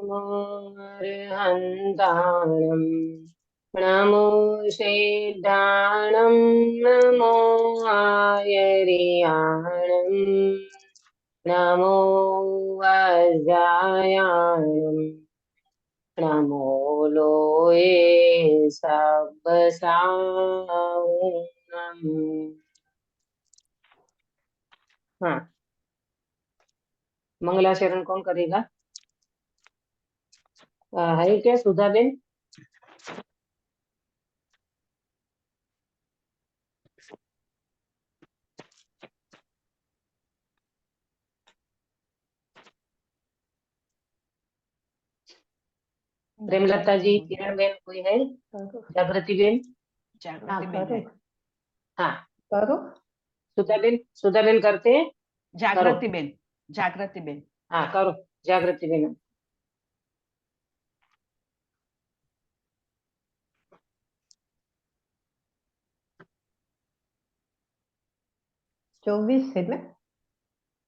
नमोऽर्हन्ताणम् नमो शेदाणम् नमो आयर्याणम् नमो वज्रायाणम् नमो लोये सब्बसाहुणम्। हाँ, मंगलाचरण कौन करेगा? है क्या सुधा बेन? प्रेमलता जी, किरण बेन, कोई है? जागृति बेन? जागृति बेन है। हाँ, करो। सुधा बेन करते हैं। जागृति बेन, जागृति बेन। हाँ करो, जागृति बेन। चौबीस है ना?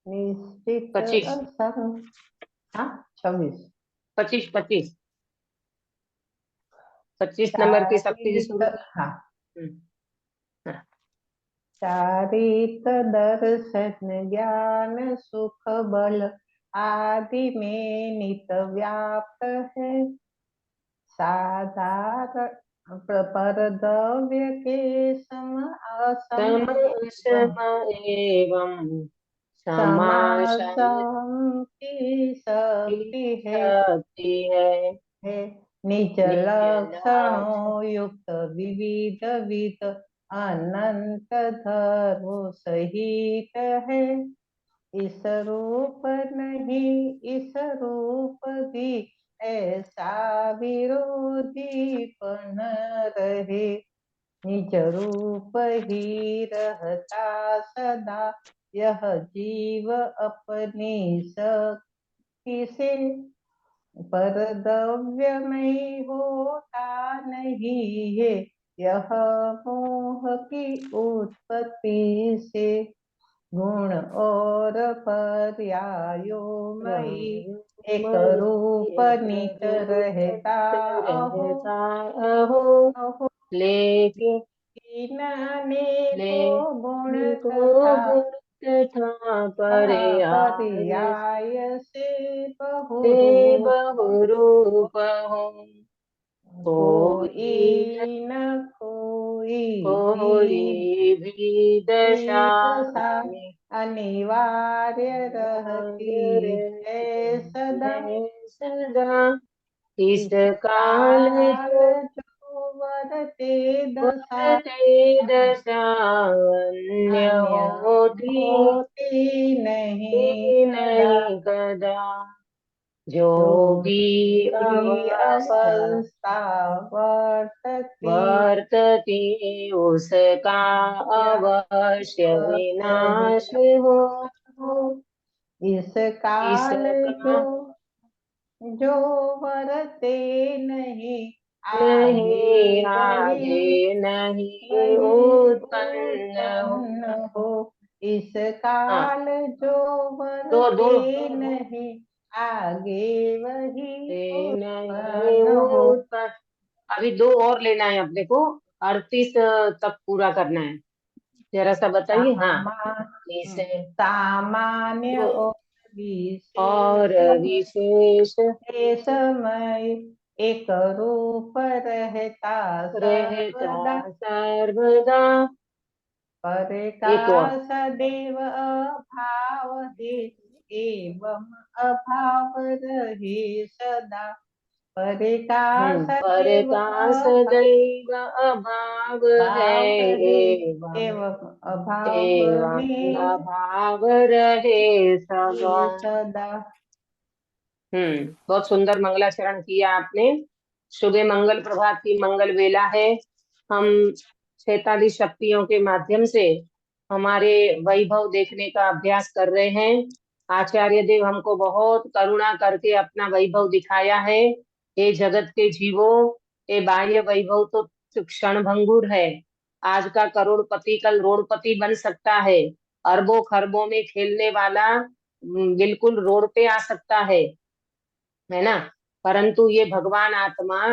निश्चित 25 हाँ 26 25 25 25 नंबर की शक्ति जी शुरू। हाँ। हाँ। चारित दर्शन ज्ञान सुख बल आदि में नित व्याप्त है। साधारण पर द्रव्य के सम असम सम एवं समासम की शक्ति शक्ति है। है। निज निज लक्ष्य लक्षणों युक्त विविध विध अनंत धर्मो सहित है। इस रूप नहीं इस रूप भी ऐसा विरोधीपन रहे। निज रूप ही रहता सदा यह जीव अपनी शक्ति से। पर द्रव्यमय होता नहीं है यह मोह की उत्पत्ति से। गुण और पर्यायों मई एक रूप नित रहता अहो अहो। लेकिन अनेको गुण को तथा गुण तथा पर्याय से से बहुरूप बहुरूप हो। कोई कोई न कोई कोई भी दशा दशा में अनिवार्य रहती है सदा। है सदा। इस इस काल काल जो जो वरते दशा वर्ते दशा अन्य अन्य होती होती नहीं कदा। नहीं कदा। जो जो भी भी अवस्था अवस्था वर्तती वर्तती उसका अवश्य विनाश हो। इस काल इसका जो जो वरते नहीं आगे नहीं आगे नहीं वही उत्पन्न उत्पन्न हो। हो। इस हाँ, काल जो दो दो वरते नहीं आगे वही नहीं उत्पन्न हो। उत्पन्न। अभी दो और लेना है अपने को, 38 तक पूरा करना है। जरा सा बताइए। हाँ, इसे सामान्य दो और और विशेष विशेष समय एक रूप रहता रहता सर्वदा। सर्वदा। परे एक और का सदैव अभाव है एवं अभाव रहे सदा। परे का पर सदैव का अभाव सदैव अभाव है रहे एवं एवं अभाव एवं में अभाव रहे सदा। सदा। बहुत सुंदर मंगलाचरण किया आपने। शुभ मंगल प्रभात की मंगल वेला है। हम 46 शक्तियों के माध्यम से हमारे वैभव देखने का अभ्यास कर रहे हैं। आचार्य देव हमको बहुत करुणा करके अपना वैभव दिखाया है। ये जगत के जीवों, ये बाह्य वैभव तो क्षण भंगुर है। आज का करोड़पति कल रोड़पति बन सकता है। अरबों खरबों में खेलने वाला बिल्कुल रोड पे आ सकता है ना। परंतु ये भगवान आत्मा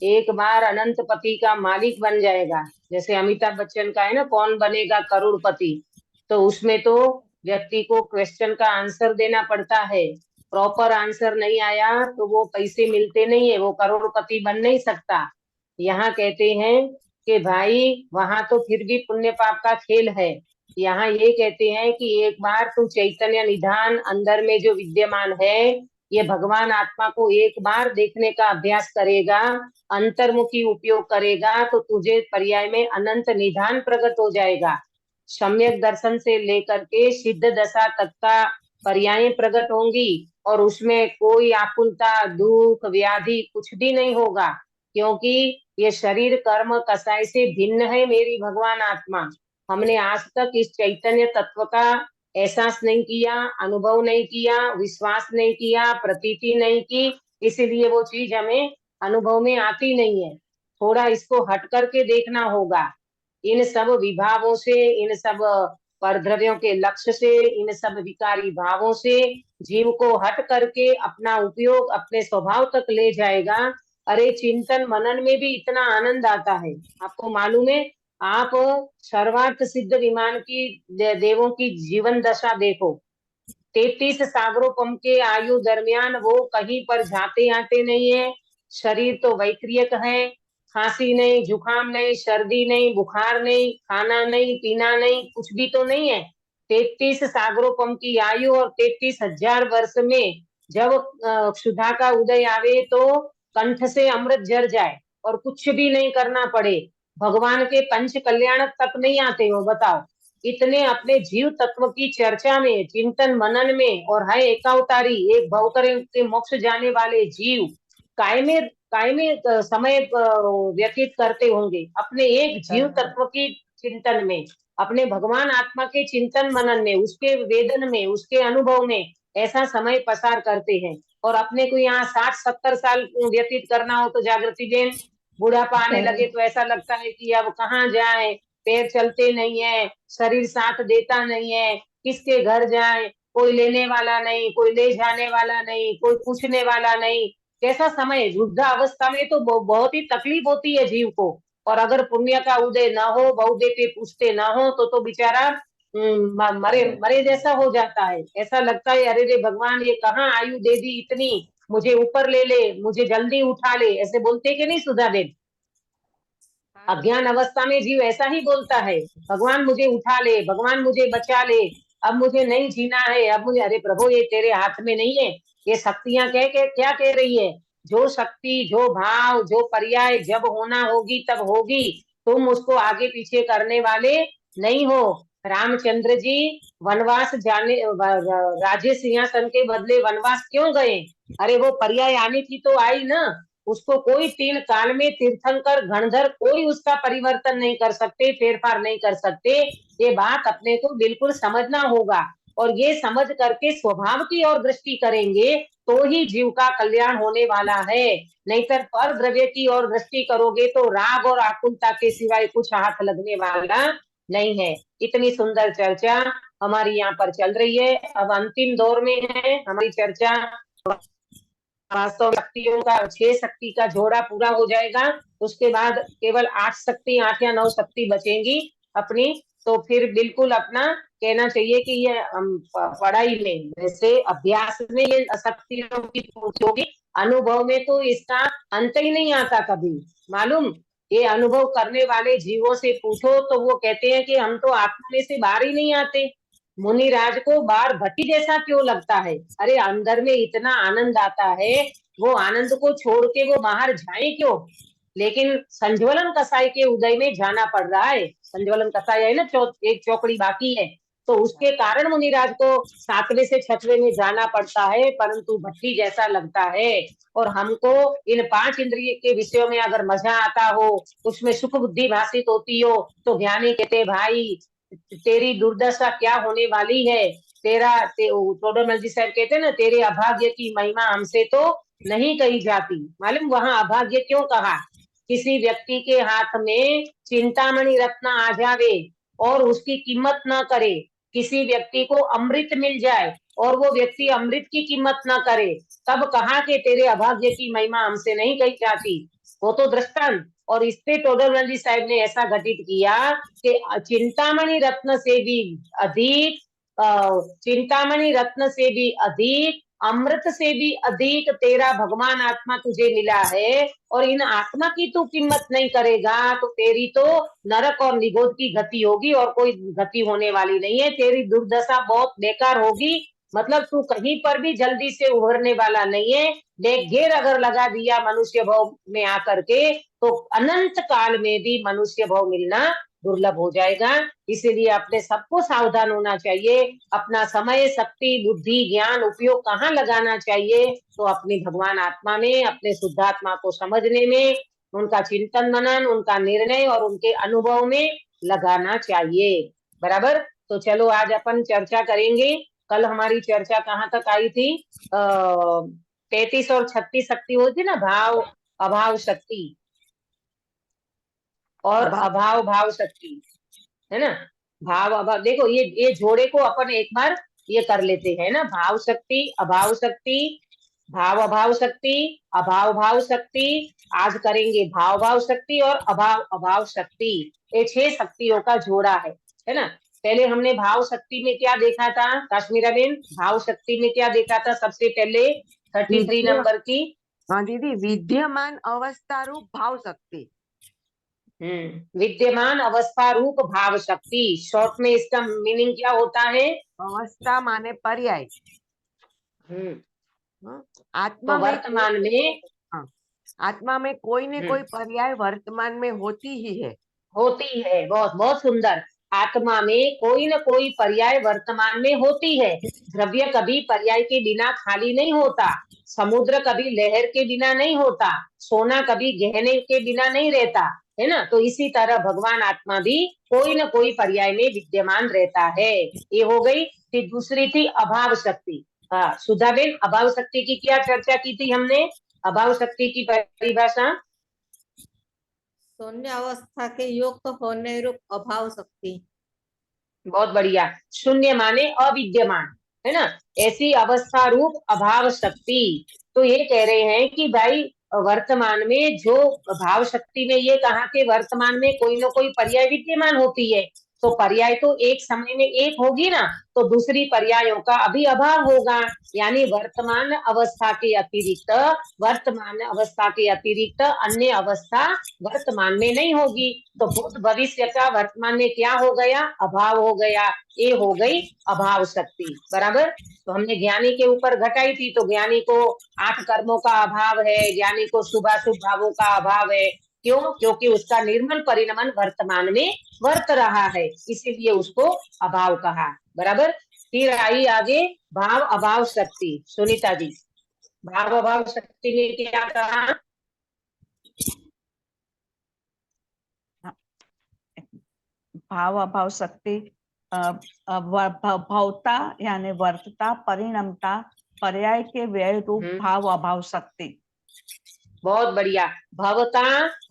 एक बार अनंत पति का मालिक बन जाएगा। जैसे अमिताभ बच्चन का है ना, कौन बनेगा करोड़पति, तो उसमें तो व्यक्ति को क्वेश्चन का आंसर देना पड़ता है। प्रॉपर आंसर नहीं आया तो वो पैसे मिलते नहीं है, वो करोड़पति बन नहीं सकता। यहाँ कहते हैं कि भाई वहां तो फिर भी पुण्य पाप का खेल है। यहाँ ये कहते हैं कि एक बार तू चैतन्य निधान अंदर में जो विद्यमान है, ये भगवान आत्मा को एक बार देखने का अभ्यास करेगा, अंतर्मुखी उपयोग करेगा, तो तुझे पर्याय में अनंत निधान प्रकट हो जाएगा। सम्यक दर्शन से लेकर के सिद्ध दशा तक का पर्याय प्रकट होंगी, और उसमें कोई आकुलता, दुख, व्याधि कुछ भी नहीं होगा, क्योंकि ये शरीर कर्म कसाई से भिन्न है मेरी भगवान आत्मा। हमने आज तक इस चैतन्य तत्व का एहसास नहीं किया, अनुभव नहीं किया, विश्वास नहीं किया, प्रतीति नहीं की, इसीलिए वो चीज हमें अनुभव में आती नहीं है। थोड़ा इसको हट करके देखना होगा। इन सब विभावों से, इन सब परद्रव्यों के लक्ष्य से, इन सब विकारी भावों से जीव को हट करके अपना उपयोग अपने स्वभाव तक ले जाएगा। अरे चिंतन मनन में भी इतना आनंद आता है। आपको मालूम है, आप सर्वार्थ सिद्ध विमान की देवों की जीवन दशा देखो। 33 सागरोपम के आयु दरमियान वो कहीं पर जाते आते नहीं है। शरीर तो वैक्रियक है, खांसी नहीं, जुकाम नहीं, सर्दी नहीं, बुखार नहीं, खाना नहीं, पीना नहीं, कुछ भी तो नहीं है। 33 सागरोपम की आयु और 33,000 वर्ष में जब क्षुधा का उदय आवे तो कंठ से अमृत झर जाए और कुछ भी नहीं करना पड़े, भगवान के पंच कल्याण तक नहीं आते हो, बताओ। इतने अपने जीव तत्व की चर्चा में, चिंतन मनन में, और है एकावतारी, एक भवकर के मोक्ष जाने वाले जीव कायमे कायमे समय व्यतीत करते होंगे अपने एक जीव तत्व की चिंतन में, अपने भगवान आत्मा के चिंतन मनन में, उसके वेदन में, उसके अनुभव में ऐसा समय पसार करते हैं। और अपने को यहाँ 60-70 साल व्यतीत करना हो तो जागृति बेन, बुढ़ापा आने लगे तो ऐसा लगता है कि अब कहाँ जाए, पैर चलते नहीं है, शरीर साथ देता नहीं है, किसके घर जाए, कोई लेने वाला नहीं, कोई ले जाने वाला नहीं, कोई पूछने वाला नहीं। कैसा समय, वृद्धावस्था में तो बहुत ही तकलीफ होती है जीव को। और अगर पुण्य का उदय ना हो, बहु देते पूछते ना हो, तो बेचारा मरे मरे जैसा हो जाता है। ऐसा लगता है अरे रे भगवान, ये कहाँ आयु दे दी इतनी, मुझे ऊपर ले ले, मुझे जल्दी उठा ले, ऐसे बोलते कि नहीं सुधा देव? अज्ञान अवस्था में जीव ऐसा ही बोलता है, भगवान मुझे उठा ले, भगवान मुझे बचा ले, अब मुझे नहीं जीना है, अब मुझे, अरे प्रभु ये तेरे हाथ में नहीं है। ये शक्तियां कह के क्या कह रही है? जो शक्ति, जो भाव, जो पर्याय जब होना होगी तब होगी, तुम उसको आगे पीछे करने वाले नहीं हो। रामचंद्र जी वनवास जाने, राज्य सिंहासन के बदले वनवास क्यों गए? अरे वो पर्याय आनी थी तो आई ना, उसको कोई 3 काल में तीर्थंकर गणधर कोई उसका परिवर्तन नहीं कर सकते, फेरफार नहीं कर सकते। ये बात अपने को बिल्कुल समझना होगा, और ये समझ करके स्वभाव की ओर दृष्टि करेंगे तो ही जीव का कल्याण होने वाला है। नहीं तो पर द्रव्य की ओर दृष्टि करोगे तो राग और आकुलता के सिवाय कुछ हाथ लगने वाला नहीं है। इतनी सुंदर चर्चा हमारी यहाँ पर चल रही है। अब अंतिम दौर में है हमारी चर्चा। वास्तव शक्तियों का 6 शक्ति का जोड़ा पूरा हो जाएगा, उसके बाद केवल 8 शक्ति, 8 या 9 शक्ति बचेंगी अपनी। तो फिर बिल्कुल अपना कहना चाहिए कि ये पढ़ाई में, जैसे अभ्यास में ये शक्तियों की पूर्ति होगी, अनुभव में तो इसका अंत ही नहीं आता कभी, मालूम। ये अनुभव करने वाले जीवों से पूछो तो वो कहते हैं कि हम तो आत्मा में से बाहर ही नहीं आते। मुनिराज को बाहर भट्टी जैसा क्यों लगता है? अरे अंदर में इतना आनंद आता है, वो आनंद को छोड़ के वो बाहर जाए क्यों? लेकिन संज्वलन कसाई के उदय में जाना पड़ रहा है। संज्वलन कसाई है ना, एक चौकड़ी बाकी है, तो उसके कारण मुनिराज को 7वें से 6वें में जाना पड़ता है, परंतु भट्टी जैसा लगता है। और हमको इन 5 इंद्रिय के विषयों में अगर मजा आता हो, उसमें सुख बुद्धि भाषित होती हो, तो ज्ञानी कहते भाई तेरी दुर्दशा क्या होने वाली है। तेरा टोडरमल जी साहब कहते हैं ना, तेरे अभाग्य की महिमा हमसे तो नहीं कही जाती। मालूम वहां अभाग्य क्यों कहा? किसी व्यक्ति के हाथ में चिंतामणि रत्न आ जावे और उसकी कीमत ना करे, किसी व्यक्ति को अमृत मिल जाए और वो व्यक्ति अमृत की कीमत न करे, तब कहा कि तेरे अभाग्य की महिमा हमसे नहीं कही जाती। वो तो दृष्टांत। और इस पे टोडरमल जी साहब ने ऐसा घटित किया कि चिंतामणि रत्न से भी अधिक, चिंतामणि रत्न से भी अधिक, अमृत से भी अधिक तेरा भगवान आत्मा तुझे मिला है, और इन आत्मा की तू कीमत नहीं करेगा तो तेरी तो नरक और निगोद की गति होगी, और कोई गति होने वाली नहीं है। तेरी दुर्दशा बहुत बेकार होगी, मतलब तू कहीं पर भी जल्दी से उभरने वाला नहीं है। घेर अगर लगा दिया मनुष्य भाव में आकर के, तो अनंत काल में भी मनुष्य भाव मिलना दुर्लभ हो जाएगा। इसीलिए अपने सबको सावधान होना चाहिए। अपना समय, शक्ति, बुद्धि, ज्ञान उपयोग कहाँ लगाना चाहिए? तो अपनी भगवान आत्मा में, अपने शुद्धात्मा को समझने में, उनका चिंतन मनन, उनका निर्णय और उनके अनुभव में लगाना चाहिए। बराबर। तो चलो आज अपन चर्चा करेंगे। कल हमारी चर्चा कहाँ तक आई थी? 33 और 36 शक्ति होती ना, भाव अभाव शक्ति और अभाव भाव शक्ति, है ना। भाव अभाव, देखो ये जोड़े को अपन एक बार ये कर लेते हैं ना, भाव शक्ति, अभाव शक्ति, भाव अभाव शक्ति, अभाव भाव शक्ति। आज करेंगे भाव भाव शक्ति और अभाव अभाव शक्ति। ये 6 शक्तियों का जोड़ा है ना। पहले हमने भाव शक्ति में क्या देखा था काश्मीरा बेन? भाव शक्ति में क्या देखा था सबसे पहले? 33 नंबर की। हाँ दीदी, विद्यमान अवस्था रूप भाव शक्ति। विद्यमान अवस्था रूप भाव शक्ति। शॉर्ट में इसका मीनिंग क्या होता है? अवस्था माने पर्याय। आत्मा तो वर्तमान में, आत्मा में कोई न कोई पर्याय वर्तमान में होती ही है। होती है। बहुत बहुत सुंदर। आत्मा में कोई न कोई पर्याय वर्तमान में होती है। द्रव्य कभी पर्याय के बिना खाली नहीं होता। समुद्र कभी लहर के बिना नहीं होता। सोना कभी गहने के बिना नहीं रहता, है ना। तो इसी तरह भगवान आत्मा भी कोई न कोई पर्याय में विद्यमान रहता है। ये हो गई। फिर दूसरी थी अभाव शक्ति। हाँ सुधा बेन, अभाव शक्ति की क्या चर्चा की थी हमने? अभाव शक्ति की परिभाषा? शून्य अवस्था के युक्त होने रूप अभाव शक्ति। बहुत बढ़िया। शून्य माने अविद्यमान, है ना। ऐसी अवस्था रूप अभाव शक्ति। तो ये कह रहे हैं कि भाई वर्तमान में जो भाव शक्ति में ये कहा कि वर्तमान में कोई ना कोई पर्याय विद्यमान होती है, तो पर्याय तो एक समय में एक होगी ना, तो दूसरी पर्यायों का अभी अभाव होगा। यानी वर्तमान अवस्था के अतिरिक्त, वर्तमान अवस्था के अतिरिक्त अन्य अवस्था वर्तमान में नहीं होगी। तो भूत भविष्य का वर्तमान में क्या हो गया? अभाव हो गया। ये हो गई अभाव शक्ति। बराबर। तो हमने ज्ञानी के ऊपर घटाई थी, तो ज्ञानी को 8 कर्मों का अभाव है, ज्ञानी को शुभाशुभ भावों का अभाव है। क्यों? क्योंकि उसका निर्मल परिणमन वर्तमान में वर्त रहा है, इसीलिए उसको अभाव कहा। बराबर। फिर आई आगे भाव अभाव शक्ति। सुनीता जी, भाव अभाव शक्ति में क्या कहा? भाव अभाव शक्ति भवता यानी वर्तता, परिणमता, पर्याय के व्यय रूप भाव अभाव शक्ति। बहुत बढ़िया। भवता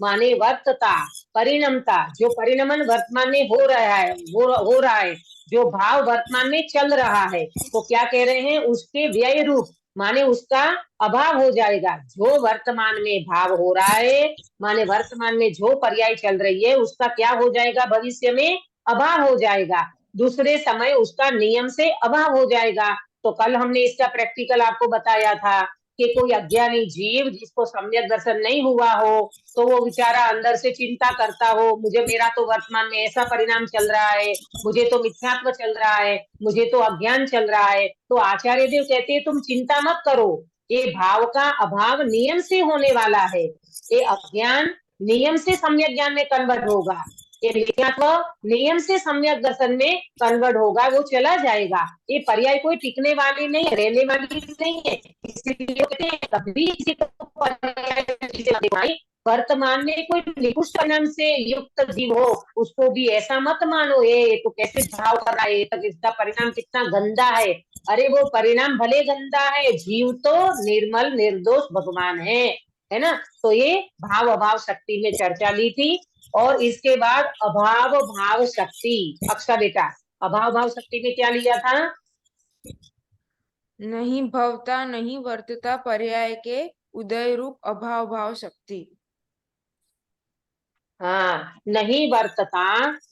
माने वर्तता, परिणमता जो परिणमन वर्तमान में हो रहा है, हो रहा है, जो भाव वर्तमान में चल रहा है, तो क्या कह रहे हैं? उसके व्यय रूप माने उसका अभाव हो जाएगा। जो वर्तमान में भाव हो रहा है माने वर्तमान में जो पर्याय चल रही है उसका क्या हो जाएगा? भविष्य में अभाव हो जाएगा। दूसरे समय उसका नियम से अभाव हो जाएगा। तो कल हमने इसका प्रैक्टिकल आपको बताया था कि कोई अज्ञानी जीव जिसको सम्यक दर्शन नहीं हुआ हो, तो वो बेचारा अंदर से चिंता करता हो, मुझे मेरा तो वर्तमान में ऐसा परिणाम चल रहा है, मुझे तो मिथ्यात्व चल रहा है, मुझे तो अज्ञान चल रहा है। तो आचार्य देव कहते हैं तुम चिंता मत करो, ये भाव का अभाव नियम से होने वाला है। ये अज्ञान नियम से सम्यक ज्ञान में कन्वर्ट होगा, ये मिथ्यात्व नियम से सम्यक दर्शन में कन्वर्ट होगा, वो चला जाएगा। ये पर्याय कोई टिकने वाली नहीं है, रहने वाली नहीं है। इसलिए कहते हैं कभी किसी को पर्याय वर्तमान में कोई निकुष्ट परिणाम से युक्त जीव हो, उसको भी ऐसा मत मानो ये तो कैसे भाव कर रहा है, तो इसका परिणाम कितना गंदा है। अरे वो परिणाम भले गंदा है, जीव तो निर्मल निर्दोष भगवान है ना। तो ये भाव अभाव शक्ति में चर्चा ली थी। और इसके बाद अभाव भाव शक्ति। अक्षा बेटा, अभाव भाव शक्ति में क्या लिया था? नहीं भवता नहीं वर्तता पर्याय के उदय रूप अभाव भाव शक्ति। हाँ, नहीं वर्तता,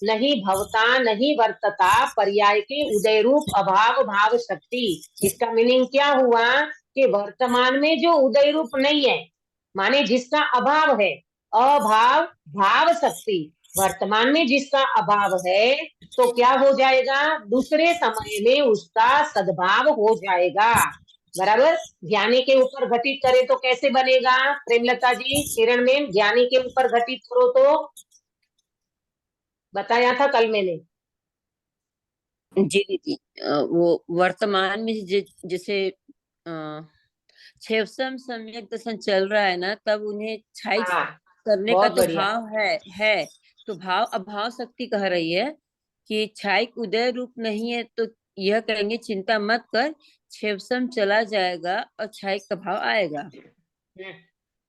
नहीं भवता, नहीं वर्तता पर्याय के उदय रूप अभाव भाव शक्ति। इसका मीनिंग क्या हुआ कि वर्तमान में जो उदय रूप नहीं है, माने जिसका अभाव है, अभाव भाव शक्ति, वर्तमान में जिसका अभाव है तो क्या हो जाएगा? दूसरे समय में उसका सद्भाव हो जाएगा। बराबर। ज्ञानी के ऊपर घटित करे तो कैसे बनेगा? प्रेमलता जी, किरण में ज्ञानी के ऊपर घटित करो तो बताया था कल मैंने। जी दीदी, वो वर्तमान में जैसे छेवसम सम्यक दर्शन चल रहा है ना, तब उन्हें छाई हाँ, करने का बहुत तो बढ़िया। भाव है तो भाव अभाव शक्ति कह रही है कि छाई उदय रूप नहीं है, तो यह कहेंगे चिंता मत कर, छेवसम चला जाएगा और छाई का भाव आएगा।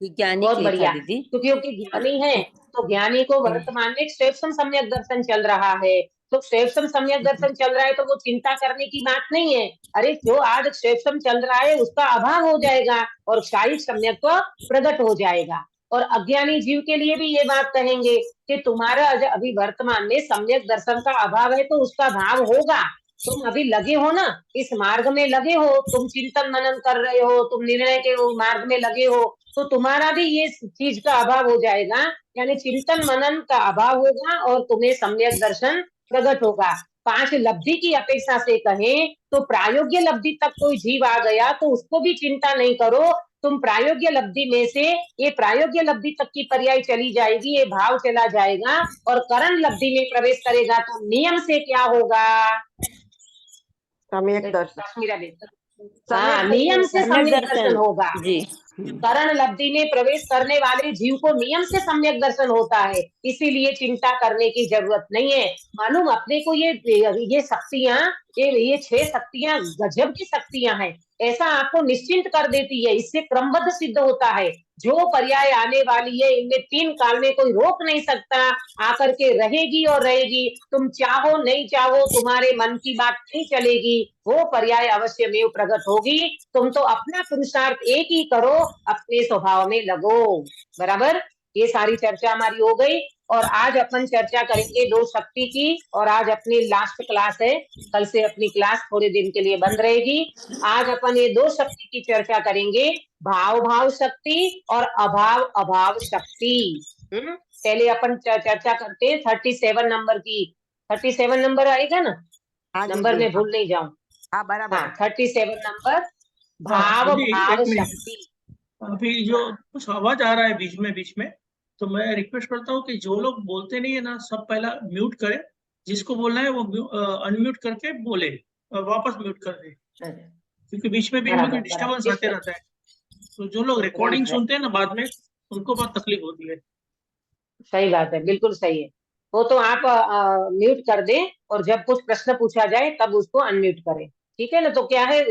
ये ज्ञानी बहुत के लिए था बढ़िया। दीदी। तो क्योंकि ज्ञानी है तो ज्ञानी को वर्तमान में क्षेत्रम सम्यक दर्शन चल रहा है, तो क्षेत्रम सम्यक दर्शन चल रहा है तो वो चिंता करने की बात नहीं है। अरे जो आज क्षेत्रम चल रहा है उसका अभाव हो जाएगा और शाही सम्यक तो प्रकट हो जाएगा। और अज्ञानी जीव के लिए भी ये बात कहेंगे कि तुम्हारा अभी वर्तमान में सम्यक दर्शन का अभाव है तो उसका भाव होगा। तुम अभी लगे हो ना, इस मार्ग में लगे हो, तुम चिंतन मनन कर रहे हो, तुम निर्णय के मार्ग में लगे हो, तो तुम्हारा भी ये चीज का अभाव हो जाएगा, यानी चिंतन मनन का अभाव होगा और तुम्हें सम्यक दर्शन प्रकट होगा। 5 लब्धि की अपेक्षा से कहें तो प्रायोग्य लब्धि तक कोई जीव आ गया तो उसको भी चिंता नहीं करो, तुम प्रायोग्य लब्धि में से ये प्रायोग्य लब्धि तक की पर्याय चली जाएगी, ये भाव चला जाएगा और करण लब्धि में प्रवेश करेगा तो नियम से क्या होगा? सम्यक दर्शन। काश्मीरा बेटा, सम्यक हाँ, नियम से सम्यक सम्यक दर्शन होगा। जी। करण लब्धि में प्रवेश करने वाले जीव को नियम से सम्यक दर्शन होता है, इसीलिए चिंता करने की जरूरत नहीं है। मालूम अपने को ये शक्तियां, ये 6 शक्तियां गजब की शक्तियां हैं, ऐसा आपको निश्चिंत कर देती है। इससे क्रमबद्ध सिद्ध होता है जो पर्याय आने वाली है इनमें 3 काल में कोई रोक नहीं सकता, आकर के रहेगी और रहेगी। तुम चाहो नहीं चाहो, तुम्हारे मन की बात नहीं चलेगी, वो पर्याय अवश्य में प्रकट होगी। तुम तो अपना पुरुषार्थ एक ही करो, अपने स्वभाव में लगो। बराबर। ये सारी चर्चा हमारी हो गई और आज अपन चर्चा करेंगे 2 शक्ति की, और आज अपनी लास्ट क्लास है, कल से अपनी क्लास थोड़े दिन के लिए बंद रहेगी। आज अपन ये 2 शक्ति की चर्चा करेंगे, भाव भाव शक्ति और अभाव अभाव शक्ति। पहले अपन चर्चा करते हैं 37 नंबर की। 37 नंबर आएगा ना? नंबर में भूल नहीं जाऊं। हाँ बराबर। हाँ, 37 नंबर, भाव भाव शक्ति। अभी जो कुछ आवाज आ रहा है बीच में, तो मैं रिक्वेस्ट करता हूँ कि जो लोग बोलते नहीं है ना, सब पहला म्यूट करें, जिसको बोलना है वो अनम्यूट करके बोले और वापस म्यूट कर दे, क्योंकि बीच में डिस्टर्बेंस आते रहता है। तो जो लोग रिकॉर्डिंग सुनते हैं ना बाद में, उनको बहुत तकलीफ होती है। सही बात है, बिल्कुल सही है। वो तो आप म्यूट कर दें और जब कुछ प्रश्न पूछा जाए तब उसको अनम्यूट करें, ठीक है ना? तो क्या है,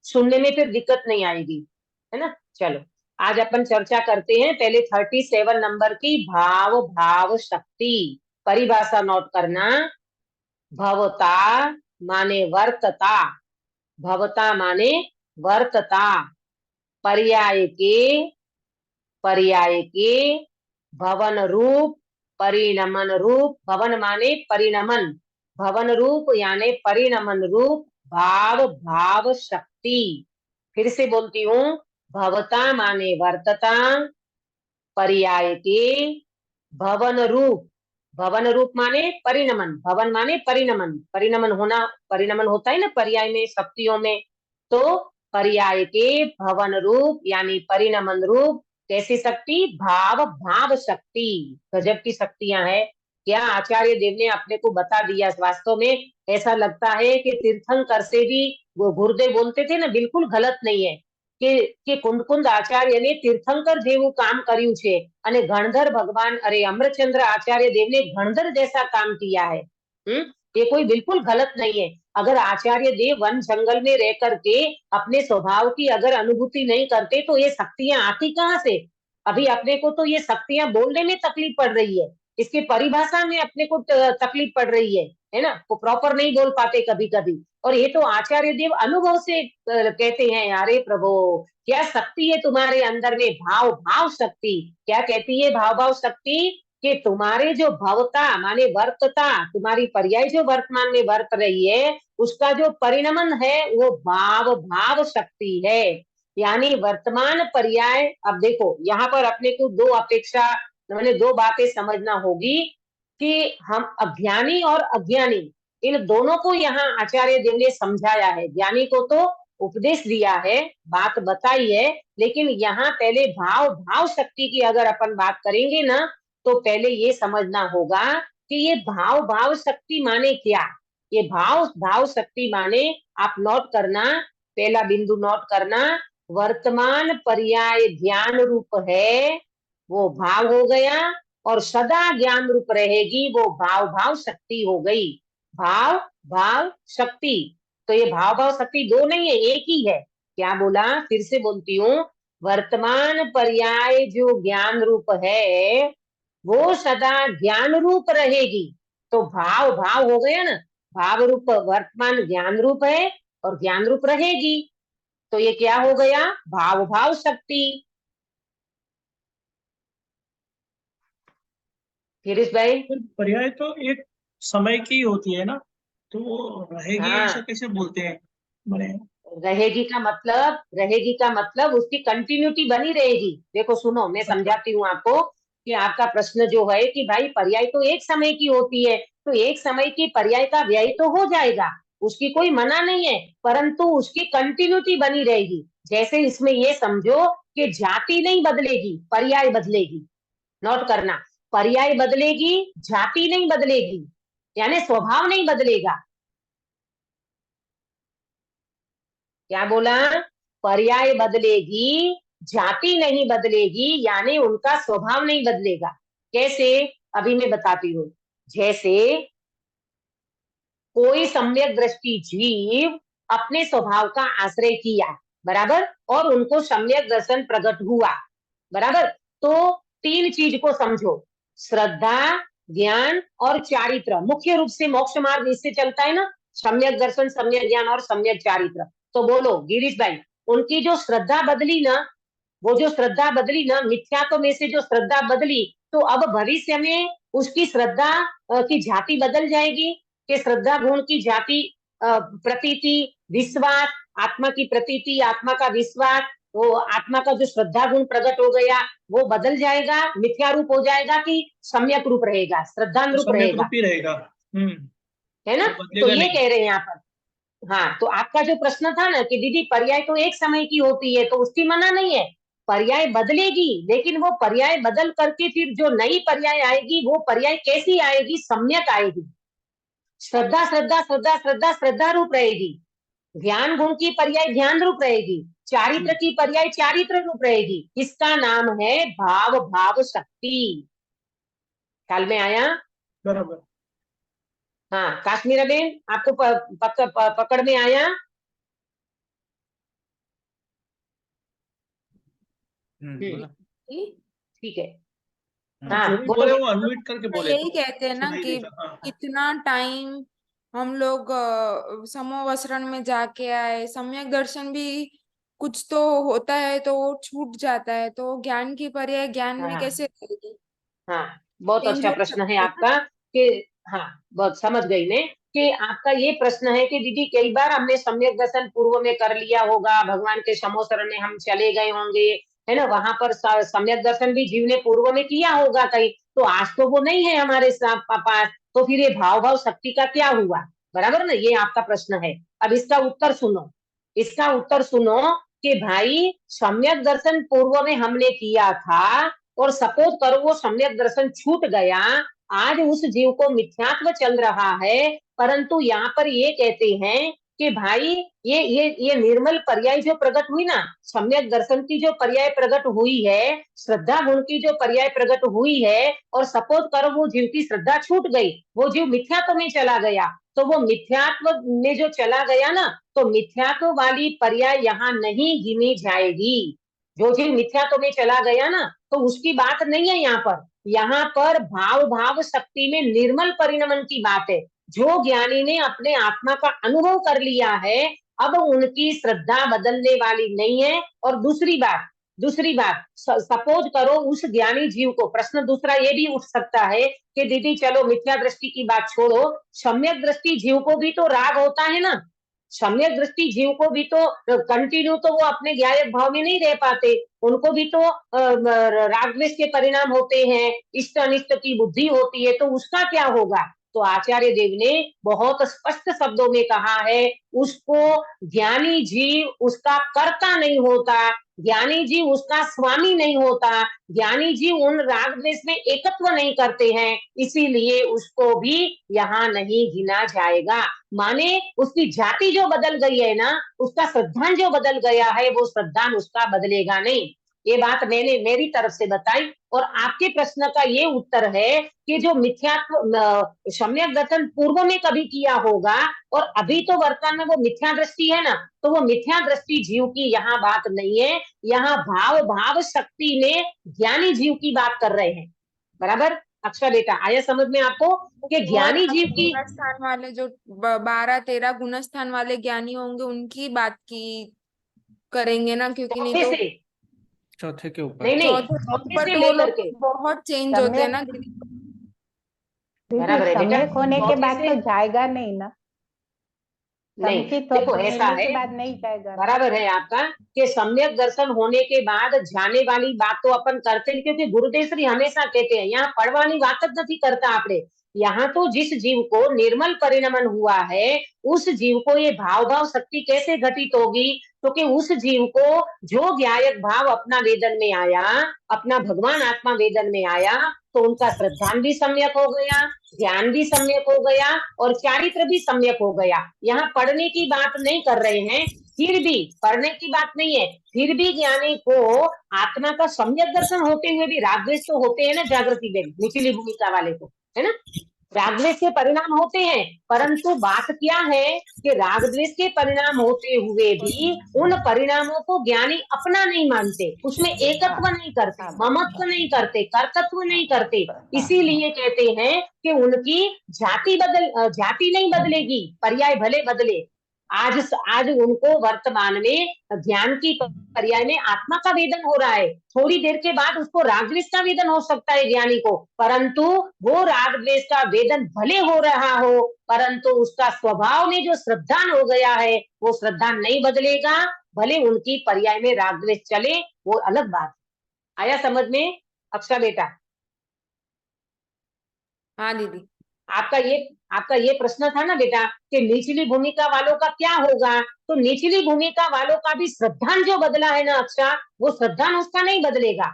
सुनने में फिर दिक्कत नहीं आएगी, है ना? चलो, आज अपन चर्चा करते हैं पहले 37 नंबर की, भाव भाव शक्ति। परिभाषा नोट करना। भवता माने वर्तता, भवता माने वर्तता, पर्याय के भवन रूप परिणमन रूप, भवन माने परिणमन, भवन रूप यानी परिणमन रूप भाव भाव शक्ति। फिर से बोलती हूँ, भवता माने वर्तता, पर्याय के भवन रूप, भवन रूप माने परिणमन, भवन माने परिणमन, परिणमन होता है ना पर्याय में, शक्तियों में। तो पर्याय के भवन रूप यानी परिणमन रूप कैसी शक्ति? भाव भाव शक्ति। गजब की शक्तियां हैं। क्या आचार्य देव ने अपने को बता दिया। वास्तव में ऐसा लगता है कि तीर्थंकर से भी वो गुरुदेव बोलते थे ना, बिल्कुल गलत नहीं है कि कुंद आचार्य ने तीर्थंकर जेवू काम કર્યું છે અને ગણધર ભગવાન અમરચંદ્ર आचार्य देव ने गणधर जैसा काम किया है। ये कोई बिल्कुल गलत नहीं है। अगर आचार्य देव वन जंगल में रह करके अपने स्वभाव की अगर अनुभूति नहीं करते तो ये शक्तियां आती कहाँ से? अभी अपने को तो ये शक्तियां बोलने में तकलीफ पड़ रही है, इसकी परिभाषा में अपने को तकलीफ पड़ रही है ना, वो प्रॉपर नहीं बोल पाते कभी कभी। और ये तो आचार्य देव अनुभव से कहते हैं, अरे प्रभु क्या शक्ति है तुम्हारे अंदर में, भाव भाव शक्ति। क्या कहती है भाव भाव शक्ति? कि तुम्हारे जो भवता माने वर्तता, तुम्हारी पर्याय जो वर्तमान में वर्त रही है, उसका जो परिणमन है वो भाव भाव शक्ति है। यानी वर्तमान पर्याय, अब देखो यहाँ पर अपने को दो अपेक्षा मैंने दो बातें समझना होगी कि हम अज्ञानी और अज्ञानी इन दोनों को यहाँ आचार्य देव ने समझाया है। ज्ञानी को तो उपदेश दिया है, बात बताई है, लेकिन यहाँ पहले भाव भाव शक्ति की अगर अपन बात करेंगे ना, तो पहले ये समझना होगा कि ये भाव भाव शक्ति माने क्या। ये भाव भाव शक्ति माने, आप नोट करना, पहला बिंदु नोट करना, वर्तमान पर्याय ज्ञान रूप है वो भाव हो गया, और सदा ज्ञान रूप रहेगी वो भाव भाव शक्ति हो गई। भाव भाव शक्ति, तो ये भाव भाव शक्ति दो नहीं है, एक ही है। क्या बोला, फिर से बोलती हूँ, वर्तमान पर्याय जो ज्ञान रूप है वो सदा ज्ञान रूप रहेगी। तो भाव भाव हो गया ना, भाव रूप वर्तमान ज्ञान रूप है और ज्ञान रूप रहेगी, तो ये क्या हो गया, भाव भाव शक्ति। गिरीश भाई, पर्याय तो एक समय की होती है ना, तो वो रहेगी हाँ। ऐसा कैसे बोलते हैं मैंने? रहेगी का मतलब उसकी कंटिन्यूटी बनी रहेगी। देखो सुनो, मैं समझाती हूँ आपको कि आपका प्रश्न जो है कि भाई पर्याय तो एक समय की होती है, तो एक समय की पर्याय का व्यय तो हो जाएगा, उसकी कोई मना नहीं है, परंतु उसकी कंटिन्यूटी बनी रहेगी। जैसे इसमें ये समझो कि जाति नहीं बदलेगी, पर्याय बदलेगी। नोट करना, पर्याय बदलेगी, जाति नहीं बदलेगी, यानी स्वभाव नहीं बदलेगा। क्या बोला, पर्याय बदलेगी, जाति नहीं बदलेगी, यानी उनका स्वभाव नहीं बदलेगा। कैसे, अभी मैं बताती हूँ। जैसे कोई सम्यक दृष्टि जीव अपने स्वभाव का आश्रय किया, बराबर, और उनको सम्यक दर्शन प्रकट हुआ, बराबर। तो तीन चीज को समझो, श्रद्धा, ज्ञान और चारित्र। मुख्य रूप से मोक्ष मार्ग इससे चलता है ना, सम्यक दर्शन, सम्यक ज्ञान और सम्यक चारित्र। तो बोलो गिरीश भाई, उनकी जो श्रद्धा बदली ना, वो जो श्रद्धा बदली ना, मिथ्यात्व में से जो श्रद्धा बदली, तो अब भविष्य में उसकी श्रद्धा की जाति बदल जाएगी, कि श्रद्धा गुण की जाति, प्रतीति, विश्वास, आत्मा की प्रतीति, आत्मा का विश्वास, वो आत्मा का जो श्रद्धा गुण प्रकट हो गया वो बदल जाएगा, मिथ्या रूप हो जाएगा कि सम्यक रूप रहेगा, श्रद्धांग रूप सम्यक रहेगा, रूप ही रहेगा। है ना। वो तो बदलेगा ये नहीं। कह रहे हैं यहाँ पर। हाँ, तो आपका जो प्रश्न था ना कि दीदी पर्याय तो एक समय की होती है, तो उसकी मना नहीं है, पर्याय बदलेगी, लेकिन वो पर्याय बदल करके फिर जो नई पर्याय आएगी वो पर्याय कैसी आएगी, सम्यक आएगी। श्रद्धा श्रद्धा श्रद्धा श्रद्धा श्रद्धा रूप रहेगी, ज्ञान गुण की पर्याय ज्ञान रूप रहेगी, चारित्र की पर्याय चारित्र रूप रहेगी। इसका नाम है भाव भाव शक्ति। ख्याल में आया? बराबर। हाँ, काश्मीर बेन आपको पकड़ में आया? ठीक है। हाँ, जो भी बोलो। बोले वो अनम्यूट करके बोले यही तो कहते हैं ना सुनाई कि देगा। हाँ। कितना टाइम हम लोग समोवसरण में जाके आए, सम्यक दर्शन भी कुछ तो होता है तो वो छूट जाता है, तो ज्ञान की पर्याय ज्ञान में हाँ कैसे रहेगी? हाँ, बहुत चेंज अच्छा हो प्रश्न है सकता है ना। आपका कि हाँ, बहुत समझ गई मैं कि आपका ये प्रश्न है कि दीदी कई बार हमने सम्यक दर्शन पूर्व में कर लिया होगा, भगवान के समोसरण में हम चले गए होंगे, है ना, वहां पर सम्यक दर्शन भी जीव ने पूर्व में किया होगा कहीं, तो आज तो वो नहीं है हमारे पास, तो फिर ये भाव भाव शक्ति का क्या हुआ, बराबर ना, ये आपका प्रश्न है। अब इसका उत्तर सुनो, इसका उत्तर सुनो कि भाई सम्यक दर्शन पूर्व में हमने किया था, और सपोज करो वो सम्यक दर्शन छूट गया, आज उस जीव को मिथ्यात्व चल रहा है, परंतु यहाँ पर ये कहते हैं कि भाई ये निर्मल पर्याय जो प्रकट हुई ना, सम्यक दर्शन की जो पर्याय प्रकट हुई है, श्रद्धा गुण की जो पर्याय प्रकट हुई है, और सपोज करो वो जीव की श्रद्धा छूट गई, वो जीव मिथ्यात्व में चला गया, तो वो मिथ्यात्व में जो चला गया ना, तो मिथ्यात्व वाली पर्याय यहाँ नहीं गिनी जाएगी। जो जीव मिथ्यात्व में चला गया ना, तो उसकी बात नहीं है यहाँ पर। यहाँ पर भाव शक्ति में निर्मल परिणमन की बात है। जो ज्ञानी ने अपने आत्मा का अनुभव कर लिया है, अब उनकी श्रद्धा बदलने वाली नहीं है। और दूसरी बात, सपोज करो उस ज्ञानी जीव को, प्रश्न दूसरा ये भी उठ सकता है कि दीदी चलो मिथ्या दृष्टि की बात छोड़ो, सम्यक दृष्टि जीव को भी तो राग होता है ना। सम्यक दृष्टि जीव को भी तो कंटिन्यू तो वो अपने ज्ञायक भाव में नहीं रह पाते, उनको भी तो राग द्वेष के परिणाम होते हैं, इष्ट अनिष्ट की बुद्धि होती है, तो उसका क्या होगा? तो आचार्य देव ने बहुत स्पष्ट शब्दों में कहा है, उसको ज्ञानी जीव उसका कर्ता नहीं होता, ज्ञानी जीव उसका स्वामी नहीं होता, ज्ञानी जीव उन राग द्वेष में एकत्व नहीं करते हैं, इसीलिए उसको भी यहाँ नहीं गिना जाएगा। माने उसकी जाति जो बदल गई है ना, उसका श्रद्धान जो बदल गया है, वो श्रद्धान उसका बदलेगा नहीं। ये बात मैंने मेरी तरफ से बताई। और आपके प्रश्न का ये उत्तर है कि जो मिथ्यात्व सम्यक दर्शन पूर्व में कभी किया होगा और अभी तो वर्तमान में वो मिथ्या दृष्टि है ना, तो वो मिथ्या दृष्टि जीव की यहाँ बात नहीं है। यहाँ भाव शक्ति में ज्ञानी जीव की बात कर रहे हैं। बराबर अक्षर बेटा, आया समझ में आपको कि ज्ञानी जीव की गुणस्थान वाले जो 12-13 गुणस्थान वाले ज्ञानी होंगे उनकी बात की करेंगे ना, क्योंकि नहीं तो चौथे के ऊपर नहीं चौथे से लेकर के बहुत चेंज होते हैं ना दीदी। बराबर है बेटा, सम्यक होने के बाद चौथे तो से जाएगा नहीं ना, नहीं। संचित देखो ऐसा होने है, के बाद नहीं जाएगा। बराबर है आपका कि सम्यक दर्शन होने के बाद जाने वाली बात तो अपन करते हैं, क्योंकि गुरुदेव श्री हमेशा कहते हैं यहाँ पढ़वानी बात नहीं करता आपने, यहाँ तो जिस जीव को निर्मल परिणमन हुआ है उस जीव को ये भाव शक्ति कैसे घटित होगी? क्योंकि उस जीव को जो ज्ञायक भाव अपना वेदन में आया, अपना भगवान आत्मा वेदन में आया, तो उनका श्रद्धान भी सम्यक हो गया, ज्ञान भी सम्यक हो गया और चारित्र भी सम्यक हो गया। यहाँ पढ़ने की बात नहीं कर रहे हैं, फिर भी पढ़ने की बात नहीं है, फिर भी ज्ञानी को आत्मा का सम्यक दर्शन होते हुए भी राग द्वेष तो होते हैं ना जागृति में, निचली भूमिका वाले को, है ना, राग द्वेष के परिणाम होते हैं। परंतु बात क्या है कि राग द्वेष के परिणाम होते हुए भी उन परिणामों को ज्ञानी अपना नहीं मानते, उसमें एकत्व नहीं करते, ममत्व नहीं करते, कर्तत्व नहीं करते। इसीलिए कहते हैं कि उनकी जाति नहीं बदलेगी, पर्याय भले बदले। आज उनको वर्तमान में ज्ञान की पर्याय में आत्मा का वेदन हो रहा है, थोड़ी देर के बाद उसको राग द्वेष का वेदन हो सकता है ज्ञानी को, परंतु वो राग द्वेष का वेदन भले हो रहा हो, परंतु उसका स्वभाव में जो श्रद्धान हो गया है वो श्रद्धान नहीं बदलेगा, भले उनकी पर्याय में राग द्वेष चले, वो अलग बात। आया समझ में अक्षर बेटा? हाँ दीदी। आपका ये प्रश्न था ना बेटा कि निचली भूमिका वालों का क्या होगा? तो निचली भूमिका वालों का भी श्रद्धान जो बदला है ना अक्षा, वो श्रद्धान उसका नहीं बदलेगा।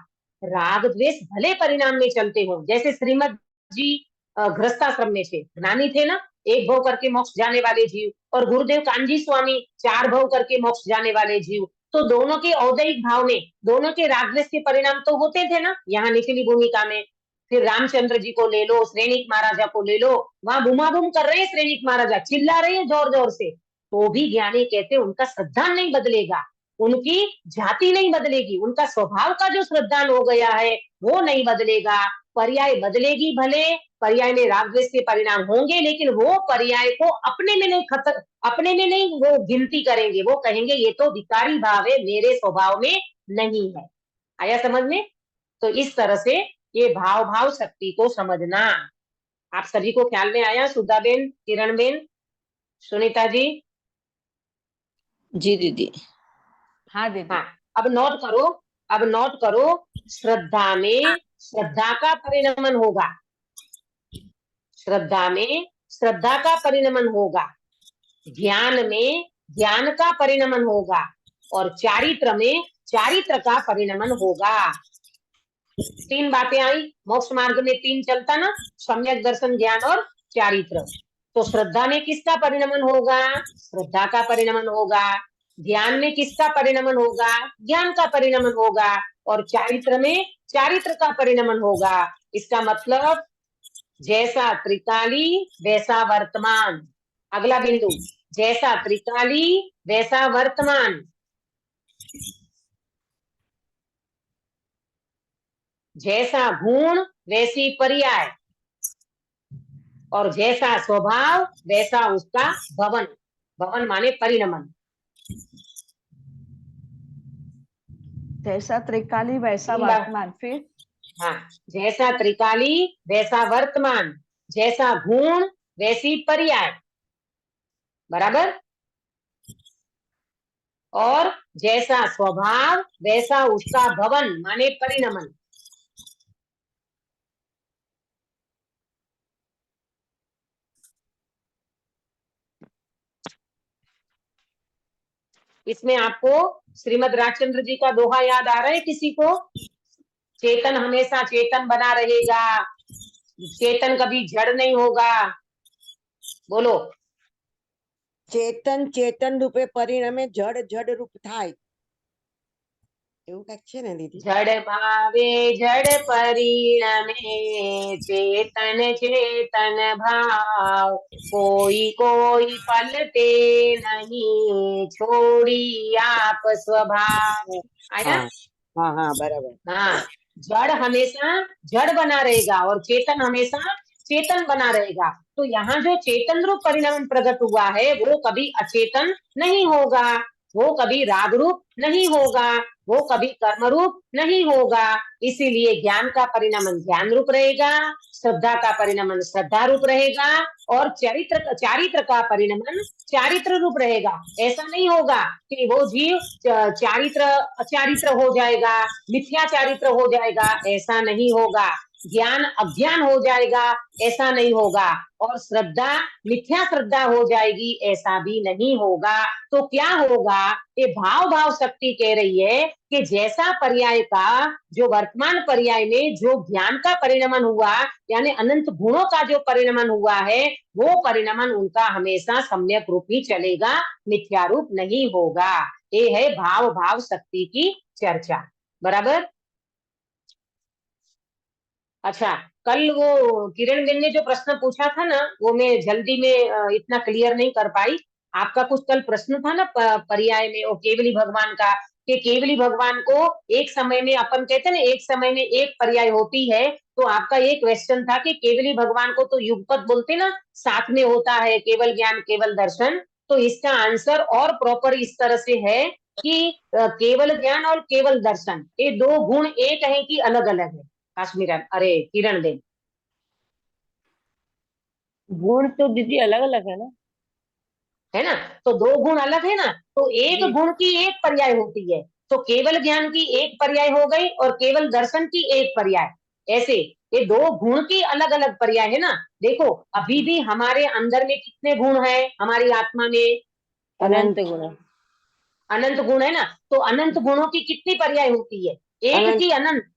राग द्वेष भले परिणाम में चलते हो, जैसे श्रीमद जी गृहस्थाश्रम में थे, ज्ञानी थे ना, एक भव करके मोक्ष जाने वाले जीव, और गुरुदेव कांजी स्वामी 4 भव करके मोक्ष जाने वाले जीव, तो दोनों के औदैहिक भाव में दोनों के राग द्वेष के परिणाम तो होते थे ना यहाँ निचली भूमिका में। फिर रामचंद्र जी को ले लो, श्रेणिक महाराजा को ले लो, वहां बुमाबुम कर रहे हैं श्रेणिक महाराजा, चिल्ला रहे हैं जोर जोर से, तो भी ज्ञानी कहते उनका श्रद्धान नहीं बदलेगा, उनकी जाति नहीं बदलेगी, उनका स्वभाव का जो श्रद्धान हो गया है वो नहीं बदलेगा। पर्याय बदलेगी भले, पर्याय में राग द्वेष के परिणाम होंगे, लेकिन वो पर्याय को अपने में नहीं वो गिनती करेंगे, वो कहेंगे ये तो विकारी भाव है, मेरे स्वभाव में नहीं है। आया समझ में? तो इस तरह से ये भाव शक्ति को समझना आप सभी को ख्याल में आया? सुधा बेन, किरण बेन, सुनीता जी? जी दीदी। हाँ दीदी। हाँ, अब नोट करो, श्रद्धा में श्रद्धा का परिणमन होगा, श्रद्धा में श्रद्धा का परिणमन होगा, ज्ञान में ज्ञान का परिणमन होगा, और चारित्र में चारित्र का परिणमन होगा। 3 बातें आई, मोक्ष मार्ग में 3 चलता ना, सम्यक दर्शन, ज्ञान और चारित्र। तो श्रद्धा में किसका परिणमन होगा? श्रद्धा का परिणमन होगा। ज्ञान में किसका परिणमन होगा? ज्ञान का परिणमन होगा। और चारित्र में चारित्र का परिणमन होगा। इसका मतलब जैसा त्रिकाली वैसा वर्तमान। अगला बिंदु, जैसा त्रिकाली वैसा वर्तमान। जैसा गुण वैसी पर्याय, और जैसा स्वभाव वैसा उसका भवन। भवन माने परिणमन। जैसा त्रिकाली वैसा तीन बार। वर्तमान, फिर हाँ, जैसा त्रिकाली वैसा वर्तमान, जैसा गुण वैसी पर्याय, बराबर, और जैसा स्वभाव वैसा उसका भवन माने परिणमन। इसमें आपको श्रीमद राजचंद्र जी का दोहा याद आ रहा है किसी को? चेतन हमेशा चेतन बना रहेगा, चेतन कभी जड़ नहीं होगा। बोलो। चेतन चेतन रूपे परिणमे जड़ जड़ रूप थाय, એવું કાંઈક છે ને દીદી? जड़ भावे जड़ परिणमे, चेतन चेतन भाव, कोई कोई पलटे नहीं, छोड़ी आप स्वभाव। आया? हाँ हाँ हाँ बराबर। हाँ, जड़ हमेशा जड़ बना रहेगा और चेतन हमेशा चेतन बना रहेगा। तो यहाँ जो चेतन रूप परिणाम प्रकट हुआ है वो कभी अचेतन नहीं होगा, वो कभी राग रूप नहीं होगा, वो कभी कर्म रूप नहीं होगा। इसीलिए ज्ञान का परिणामन ज्ञान रूप रहेगा, श्रद्धा का परिणामन श्रद्धा रूप रहेगा, और चारित्र का परिणामन चारित्र रूप रहेगा। ऐसा नहीं होगा कि वो जीव चारित्र अचारित्र हो जाएगा, मिथ्या चारित्र हो जाएगा, ऐसा नहीं होगा। ज्ञान अज्ञान हो जाएगा, ऐसा नहीं होगा। और श्रद्धा मिथ्या श्रद्धा हो जाएगी, ऐसा भी नहीं होगा। तो क्या होगा? ये भाव भाव शक्ति कह रही है कि जैसा पर्याय का, जो वर्तमान पर्याय में जो ज्ञान का परिणमन हुआ, यानी अनंत गुणों का जो परिणमन हुआ है, वो परिणमन उनका हमेशा सम्यक रूप ही चलेगा, मिथ्या रूप नहीं होगा। ये है भाव भाव शक्ति की चर्चा, बराबर। अच्छा, कल वो किरण बेन ने जो प्रश्न पूछा था ना, वो मैं जल्दी में इतना क्लियर नहीं कर पाई। आपका कुछ कल प्रश्न था ना पर्याय में, वो केवली भगवान का, कि केवली भगवान को एक समय में, अपन कहते हैं ना एक समय में एक पर्याय होती है। तो आपका एक क्वेश्चन था कि केवली भगवान को तो युगपत बोलते ना, साथ में होता है केवल ज्ञान केवल दर्शन। तो इसका आंसर और प्रॉपर इस तरह से है कि केवल ज्ञान और केवल दर्शन ये दो गुण एक है कि अलग अलग है? काश्मीरा, अरे किरण बेन, गुण तो दीदी अलग अलग है ना। है ना? तो दो गुण अलग है ना, तो एक जी गुण की एक पर्याय होती है। तो केवल ज्ञान की एक पर्याय हो गई और केवल दर्शन की एक पर्याय। ऐसे ये दो गुण की अलग अलग पर्याय है ना। देखो अभी भी हमारे अंदर में कितने गुण है? हमारी आत्मा में अनंत गुण। अनंत गुण है ना। तो अनंत गुणों की कितनी पर्याय होती है? एक अनंत की अनंत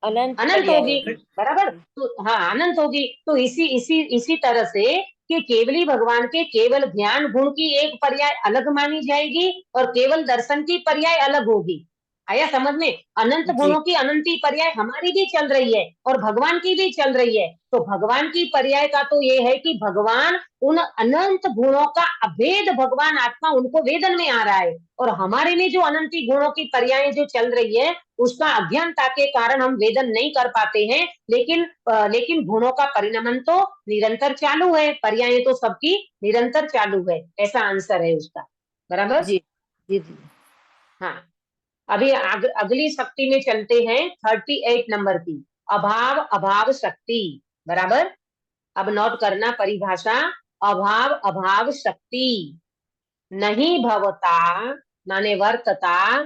अनंत अनंत पर्याय होगी, होती है। बराबर। तो हाँ अनंत होगी। तो इसी इसी इसी तरह से कि केवली भगवान के केवल ज्ञान गुण की एक पर्याय अलग मानी जाएगी और केवल दर्शन की पर्याय अलग होगी। आया समझ में? अनंत जी गुणों की अनंती पर्याय हमारी भी चल रही है और भगवान की भी चल रही है। तो भगवान की पर्याय का तो ये है कि भगवान उन अनंत गुणों का अभेद भगवान आत्मा उनको वेदन में आ रहा है, और हमारे में जो अनंती गुणों की पर्याय जो चल रही है उसका अज्ञानता के कारण हम वेदन नहीं कर पाते हैं। लेकिन गुणों का परिणमन तो निरंतर चालू है, पर्याय तो सबकी निरंतर चालू है। ऐसा आंसर है उसका, बराबर। जी जी जी। हाँ, अभी अगली शक्ति में चलते हैं 38 नंबर की, अभाव अभाव शक्ति, बराबर। अब नोट करना परिभाषा, अभाव अभाव शक्ति। नहीं भवता माने वर्तता,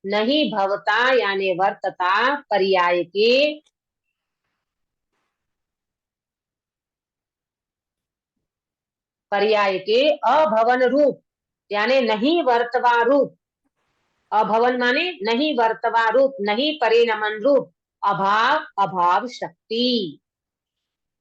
नहीं भवता यानी वर्तता पर्याय के अभवन रूप, यानी नहीं वर्तवा रूप। अभवन माने नहीं वर्तवा रूप, नहीं परिणमन रूप, अभाव अभाव शक्ति।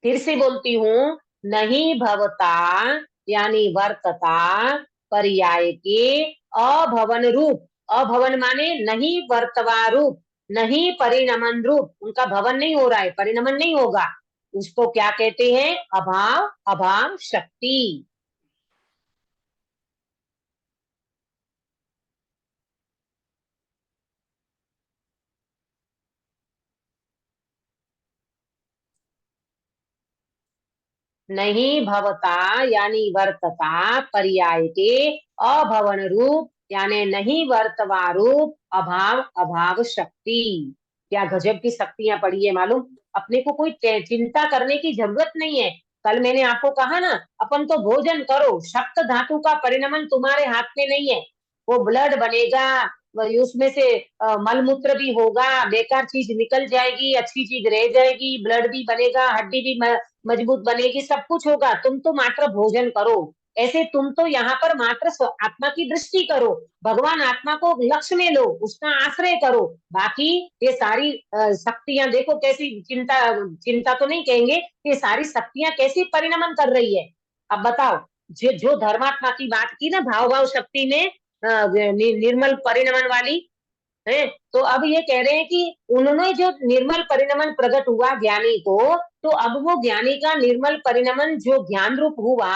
फिर से बोलती हूँ, नहीं भवता यानी वर्तता पर्याय के अभवन रूप। अभवन माने नहीं वर्तवा रूप, नहीं परिणमन रूप, उनका भवन नहीं हो रहा है, परिणमन नहीं होगा। उसको क्या कहते हैं? अभाव अभाव शक्ति। नहीं भवता यानी वर्तता पर्याय के अभवन रूप यानी नहीं वर्तवा रूप अभाव अभाव शक्ति। क्या गजब की शक्तियां पड़ी है मालूम। अपने को कोई चिंता करने की जरूरत नहीं है। कल मैंने आपको कहा ना, अपन तो भोजन करो, शक्त धातु का परिणमन तुम्हारे हाथ में नहीं है। वो ब्लड बनेगा, उसमें से मलमूत्र भी होगा, बेकार चीज निकल जाएगी, अच्छी चीज रह जाएगी, ब्लड भी बनेगा, हड्डी भी मजबूत बनेगी, सब कुछ होगा। तुम तो मात्र भोजन करो। ऐसे तुम तो यहाँ पर मात्र आत्मा की दृष्टि करो, भगवान आत्मा को लक्ष्य में लो, उसका आश्रय करो। बाकी ये सारी शक्तियां देखो कैसी, चिंता चिंता तो नहीं कहेंगे, ये सारी शक्तियां कैसी परिणमन कर रही है। अब बताओ, जो धर्मात्मा की बात की ना, भाव भाव शक्ति में निर्मल परिणमन वाली है, तो अब ये कह रहे हैं कि उन्होंने जो निर्मल परिणमन प्रकट हुआ ज्ञानी को, तो अब वो ज्ञानी का निर्मल परिणमन जो ज्ञान रूप हुआ,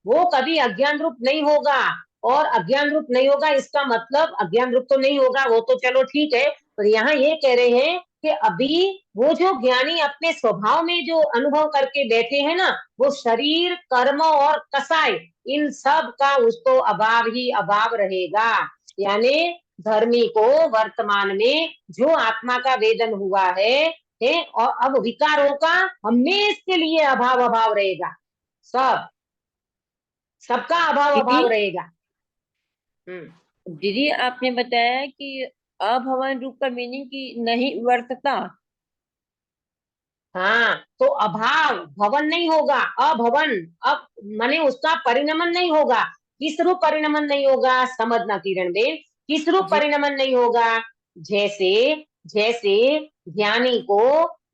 वो कभी अज्ञान रूप नहीं होगा। और अज्ञान रूप नहीं होगा इसका मतलब, अज्ञान रूप तो नहीं होगा, वो तो चलो ठीक है, पर यहाँ ये कह रहे हैं कि अभी वो जो ज्ञानी अपने स्वभाव में जो अनुभव करके बैठे हैं ना, वो शरीर कर्म और कसाय इन सब का उसको अभाव ही अभाव रहेगा। यानी धर्मी को वर्तमान में जो आत्मा का वेदन हुआ है और अब विकारों का हमेशा के लिए अभाव अभाव रहेगा। सबका अभाव अभाव रहेगा। दीदी आपने बताया कि अभवन रूप का मीनिंग की नहीं वर्तता। हाँ, तो अभाव, भवन नहीं होगा, अभवन, अब माने उसका परिणमन नहीं होगा। किस रूप परिणमन नहीं होगा, समझना किरण बेन, किस रूप परिणमन नहीं होगा। जैसे जैसे ज्ञानी को,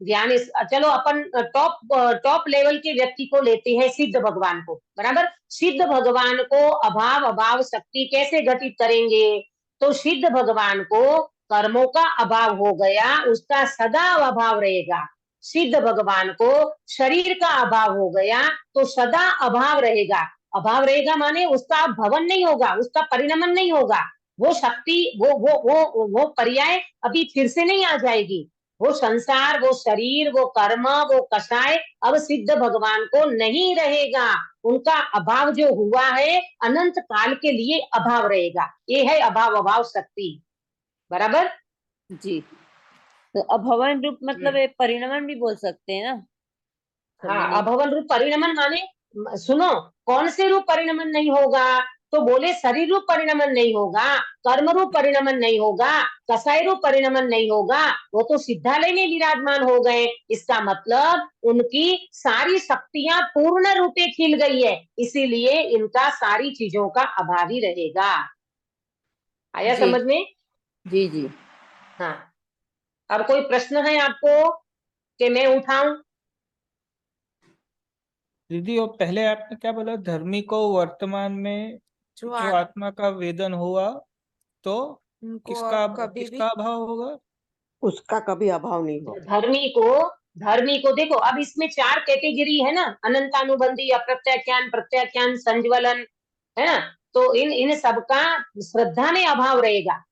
ज्ञानी, चलो अपन टॉप लेवल के व्यक्ति को लेते हैं, सिद्ध भगवान को, बराबर। सिद्ध भगवान को अभाव अभाव शक्ति कैसे घटित करेंगे, तो सिद्ध भगवान को कर्मों का अभाव हो गया, उसका सदा अभाव रहेगा। सिद्ध भगवान को शरीर का अभाव हो गया तो सदा अभाव रहेगा। अभाव रहेगा माने उसका भवन नहीं होगा, उसका परिणमन नहीं होगा। वो शक्ति, वो पर्याय अभी फिर से नहीं आ जाएगी। वो संसार, वो शरीर, वो कर्म, वो कषाय अब सिद्ध भगवान को नहीं रहेगा। उनका अभाव जो हुआ है अनंत काल के लिए अभाव रहेगा। ये है अभाव अभाव शक्ति, बराबर जी। तो अभवन रूप मतलब परिणमन भी बोल सकते हैं ना। हाँ, अभवन रूप परिणमन माने, सुनो, कौन से रूप परिणमन नहीं होगा, तो बोले शरीर रूप परिणमन नहीं होगा, कर्म रूप परिणमन नहीं होगा, कसाई रूप परिणमन नहीं होगा, वो तो सिद्धालय में विराजमान हो गए। इसका मतलब उनकी सारी शक्तियां पूर्ण रूपे खिल गई है, इसीलिए इनका सारी चीजों का अभाव ही रहेगा। आया समझ में? जी जी। हाँ, अब कोई प्रश्न है आपको कि मैं उठाऊं? दीदी और पहले आपने क्या बोला, धर्मी को वर्तमान में जो आत्मा का वेदन हुआ तो किसका अभाव होगा? उसका कभी अभाव नहीं होगा। धर्मी को देखो, अब इसमें 4 कैटेगरी है ना, अनंतानुबंधी, अप्रत्याख्यान, प्रत्याख्यान, संज्वलन, है ना। तो इन सबका श्रद्धा में अभाव रहेगा,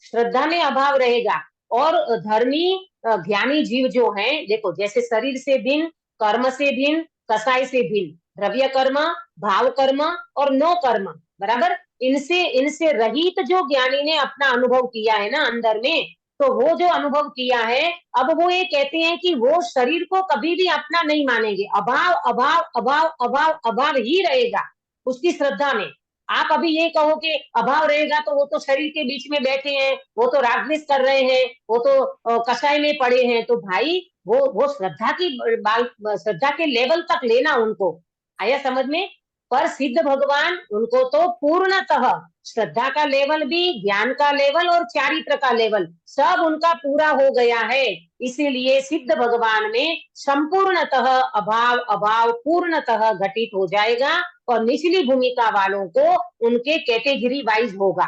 श्रद्धा में अभाव रहेगा। और धर्मी ज्ञानी जीव जो हैं, देखो जैसे शरीर से भिन्न, कर्म से भिन्न, कसाई से भिन्न, द्रव्य कर्म, भाव कर्म और नो कर्म, बराबर। इनसे रहित जो ज्ञानी ने अपना अनुभव किया है ना अंदर में, तो वो जो अनुभव किया है, अब वो ये कहते हैं कि वो शरीर को कभी भी अपना नहीं मानेंगे। अभाव अभाव अभाव अभाव अभाव ही रहेगा उसकी श्रद्धा में। आप अभी ये कहो कि अभाव रहेगा तो वो तो शरीर के बीच में बैठे हैं, वो तो राजनीति कर रहे हैं, वो तो कसाई में पड़े हैं, तो भाई वो श्रद्धा के लेवल तक लेना उनको। आया समझ में? पर सिद्ध भगवान उनको तो पूर्णतः श्रद्धा का लेवल भी, ज्ञान का लेवल और चारित्र का लेवल सब उनका पूरा हो गया है। इसीलिए सिद्ध भगवान में संपूर्णतः अभाव अभाव पूर्णतः घटित हो जाएगा और निचली भूमिका वालों को उनके कैटेगरी वाइज होगा।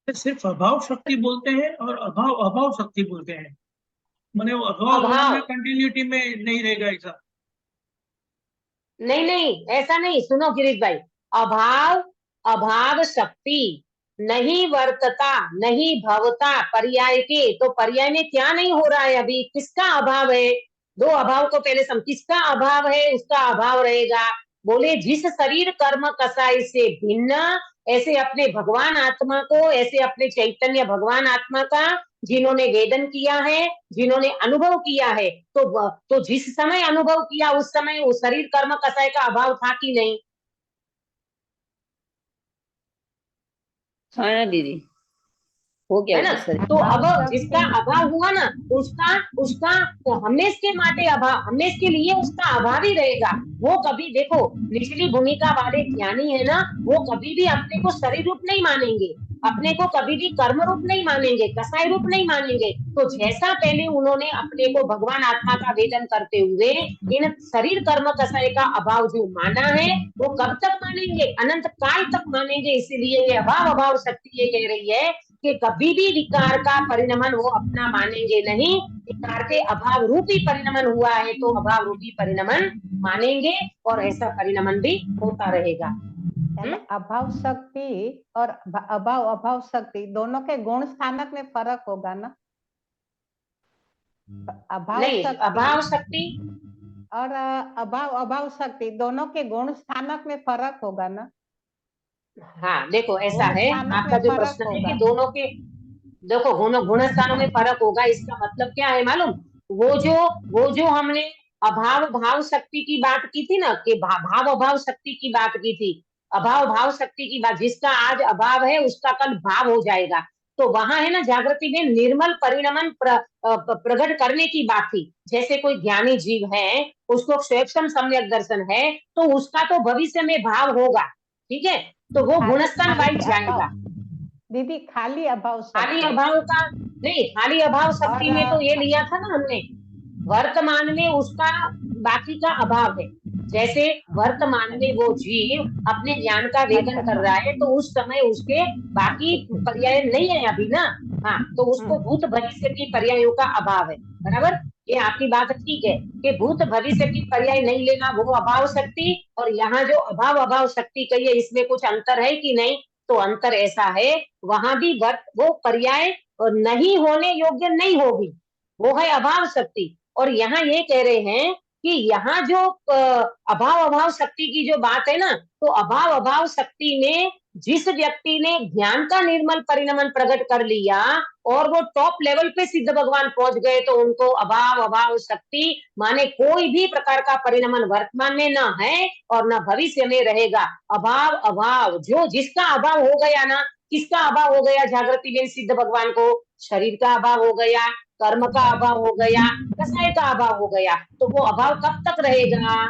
सिर्फ अभाव शक्ति बोलते हैं और अभाव अभाव शक्ति बोलते हैं, माने वो अभाव में कंटिन्यूटी में नहीं रहेगा ऐसा? नहीं, ऐसा नहीं। सुनो गिरीश भाई, अभाव अभाव शक्ति नहीं वर्तता, नहीं भवता पर्याय के, तो पर्याय में क्या नहीं हो रहा है अभी, किसका अभाव है? दो अभाव को पहले किसका अभाव है, उसका अभाव रहेगा। बोले जिस शरीर कर्म कसाई से भिन्न, ऐसे अपने भगवान आत्मा को, ऐसे अपने चैतन्य भगवान आत्मा का जिन्होंने वेदन किया है, जिन्होंने अनुभव किया है, तो जिस समय अनुभव किया उस समय वो शरीर कर्म कसाई का अभाव था कि नहीं? हाँ ना दीदी, हो गया है ना? तो अब जिसका अभाव हुआ ना, उसका तो हमेशा के माटे अभाव, हमेशा के लिए उसका अभाव ही रहेगा। वो कभी देखो, निचली भूमिका वाले ज्ञानी है ना, वो कभी भी अपने को शरीर रूप नहीं मानेंगे, अपने को कभी भी कर्म रूप नहीं मानेंगे, कसाई रूप नहीं मानेंगे। तो जैसा पहले उन्होंने अपने को भगवान आत्मा का वेदन करते हुए इन शरीर कर्म कसाई का अभाव जो माना है, वो कब तक मानेंगे? अनंत काल तक मानेंगे। इसीलिए ये अभाव शक्ति ये कह रही है कि कभी भी विकार का परिणमन वो अपना मानेंगे नहीं। विकार के अभाव रूपी परिणमन हुआ है तो अभाव रूपी परिणमन मानेंगे, और ऐसा परिणमन भी होता रहेगा। अभाव शक्ति और अभाव शक्ति दोनों के गुण स्थानक में फर्क होगा ना? अभाव शक्ति और अभाव शक्ति दोनों के गुण स्थानक में फर्क होगा ना? हाँ देखो, ऐसा है आपका जो प्रश्न है कि दोनों के, देखो गुण स्थानों में फर्क होगा। इसका मतलब क्या है मालूम? वो जो हमने अभाव भाव शक्ति की बात की थी ना, कि भाव अभाव शक्ति की बात की थी, अभाव भाव शक्ति की बात, जिसका आज अभाव है उसका कल भाव हो जाएगा। तो वहां है ना जागृति में निर्मल परिणमन प्रकट करने की बात थी। जैसे कोई ज्ञानी जीव है, उसको स्वयं सम्यक दर्शन है, तो उसका तो भविष्य में भाव होगा, ठीक है, तो वो गुणस्थान वाइज जाएगा। दीदी खाली अभाव का नहीं, खाली अभाव शक्ति में तो ये लिया था ना हमने, वर्तमान में उसका बाकी का अभाव है। जैसे वर्तमान में वो जीव अपने ज्ञान का वेदन कर रहा है, तो उस समय उसके बाकी पर्याय नहीं है अभी ना। हाँ, तो उसको भूत भविष्य की पर्यायों का अभाव है। बराबर, ये आपकी बात ठीक है कि भूत भविष्य की पर्याय नहीं लेना वो अभाव शक्ति, और यहाँ जो अभाव शक्ति कही है इसमें कुछ अंतर है कि नहीं? तो अंतर ऐसा है, वहां भी वो पर्याय नहीं होने योग्य नहीं होगी, वो है अभाव शक्ति। और यहाँ ये कह रहे हैं कि यहाँ जो अभाव शक्ति की जो बात है ना, तो अभाव शक्ति में जिस व्यक्ति ने ज्ञान का निर्मल परिणमन प्रकट कर लिया और वो टॉप लेवल पे सिद्ध भगवान पहुंच गए, तो उनको अभाव शक्ति माने कोई भी प्रकार का परिणमन वर्तमान में न है और न भविष्य में रहेगा। अभाव जो जिसका अभाव हो गया ना, किसका अभाव हो गया जागृति में सिद्ध भगवान को? शरीर का अभाव हो गया, कर्म का अभाव हो गया, कसाय का अभाव हो गया। तो वो अभाव कब तक रहेगा?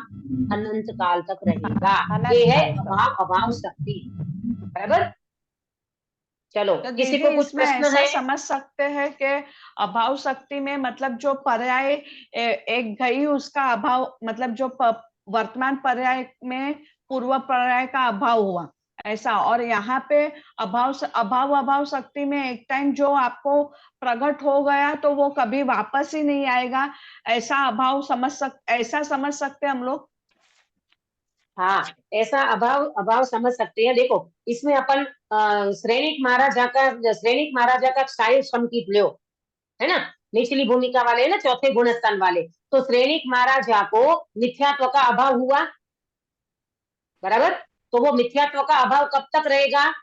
अनंत काल तक रहेगा। ये है अभाव शक्ति। बराबर, चलो तो किसी को कुछ प्रश्न है? समझ सकते हैं कि अभाव शक्ति में मतलब जो पर्याय एक गई उसका अभाव, मतलब जो वर्तमान पर्याय में पूर्व पर्याय का अभाव हुआ ऐसा। और यहाँ पे अभाव शक्ति में एक टाइम जो आपको प्रकट हो गया तो वो कभी वापस ही नहीं आएगा, ऐसा अभाव ऐसा समझ सकते हम लोग। हाँ, ऐसा अभाव समझ सकते हैं। देखो, इसमें अपन श्रेणिक महाराजा का शाही संकित लो, है ना, निचली भूमिका वाले है ना, चौथे गुणस्थान वाले। तो श्रेणिक महाराजा को मिथ्यात्व का अभाव हुआ, बराबर, तो वो मिथ्यात्व का अभाव कब तक रहेगा?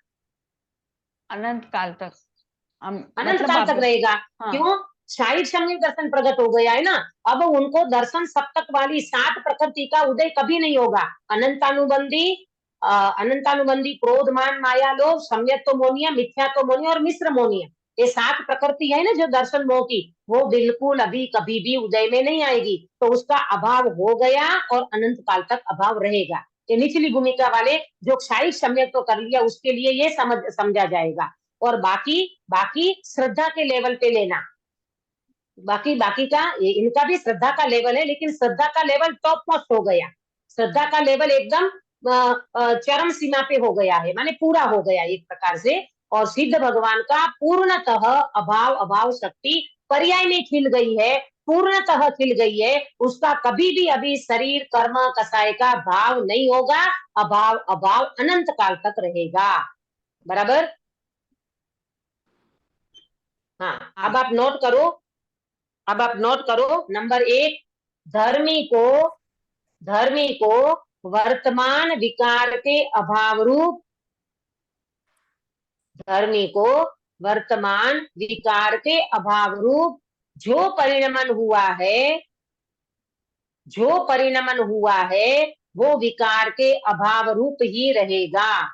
अनंत काल तक। अनंत काल तक रहेगा। हाँ। क्यों? शाही सम्यक दर्शन प्रकट हो गया है ना, अब उनको दर्शन सप्तक वाली 7 प्रकृति का उदय कभी नहीं होगा। अनंतानुबंधी क्रोध मान माया लोभ सम्यक्त्व मोनिया मिथ्यात्व मोनिया और मिश्र मोनिया, ये 7 प्रकृति है ना जो दर्शन मोह की, वो बिल्कुल अभी कभी भी उदय में नहीं आएगी। तो उसका अभाव हो गया और अनंत काल तक अभाव रहेगा। ये निचली भूमिका वाले जो शाही सम्यक तो कर लिया उसके लिए ये समझा जाएगा। और बाकी श्रद्धा के लेवल पे लेना, बाकी का इनका भी श्रद्धा का लेवल है, लेकिन श्रद्धा का लेवल टॉप मोस्ट हो गया, श्रद्धा का लेवल एकदम चरम सीमा पे हो गया है, माने पूरा हो गया एक प्रकार से। और सिद्ध भगवान का पूर्णतः अभाव शक्ति पर्याय में खिल गई है, पूर्णतः खिल गई है। उसका कभी भी अभी शरीर कर्म कसाय का भाव नहीं होगा, अभाव अनंत काल तक रहेगा। बराबर, हाँ, अब आप नोट करो, अब आप नोट करो। नंबर 1, धर्मी को वर्तमान विकार के अभाव रूप, धर्मी को वर्तमान विकार के अभाव रूप जो परिणमन हुआ है वो विकार के अभाव रूप ही रहेगा,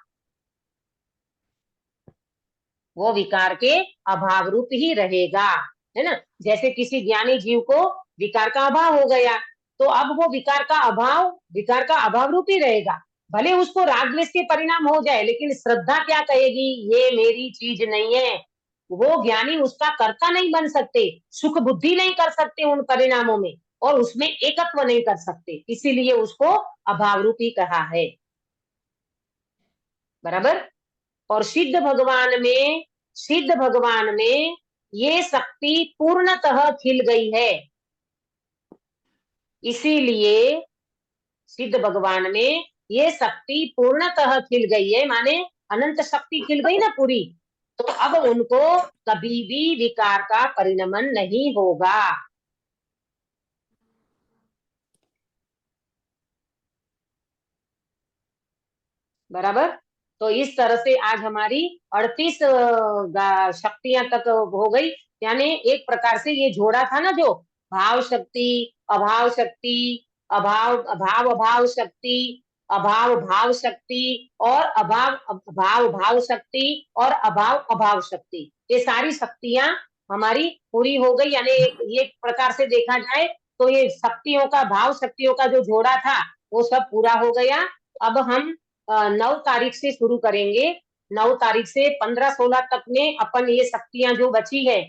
वो विकार के अभाव रूप ही रहेगा, है ना। जैसे किसी ज्ञानी जीव को विकार का अभाव हो गया तो अब वो विकार का अभाव रूप ही रहेगा। भले उसको राग द्वेष के परिणाम हो जाए, लेकिन श्रद्धा क्या कहेगी, ये मेरी चीज नहीं है। वो ज्ञानी उसका कर्ता नहीं बन सकते, सुख बुद्धि नहीं कर सकते उन परिणामों में, और उसमें एकत्व नहीं कर सकते, इसीलिए उसको अभाव रूप ही कहा है। बराबर। और सिद्ध भगवान में ये शक्ति पूर्णतः खिल गई है, इसीलिए सिद्ध भगवान में ये शक्ति पूर्णतः खिल गई है, माने अनंत शक्ति खिल गई ना पूरी, तो अब उनको कभी भी विकार का परिणमन नहीं होगा। बराबर। तो इस तरह से आज हमारी 38 शक्तियां तक हो गई, यानी एक प्रकार से ये जोड़ा था ना, जो भाव शक्ति, अभाव शक्ति, अभाव शक्ति, अभाव भाव शक्ति और भाव शक्ति और अभाव शक्ति, ये सारी शक्तियां हमारी पूरी हो गई। यानी एक प्रकार से देखा जाए तो ये शक्तियों का, भाव शक्तियों का जो जोड़ा था वो सब पूरा हो गया। अब हम 9 तारीख से शुरू करेंगे। 9 तारीख से 15-16 तक में अपन ये शक्तियां जो बची है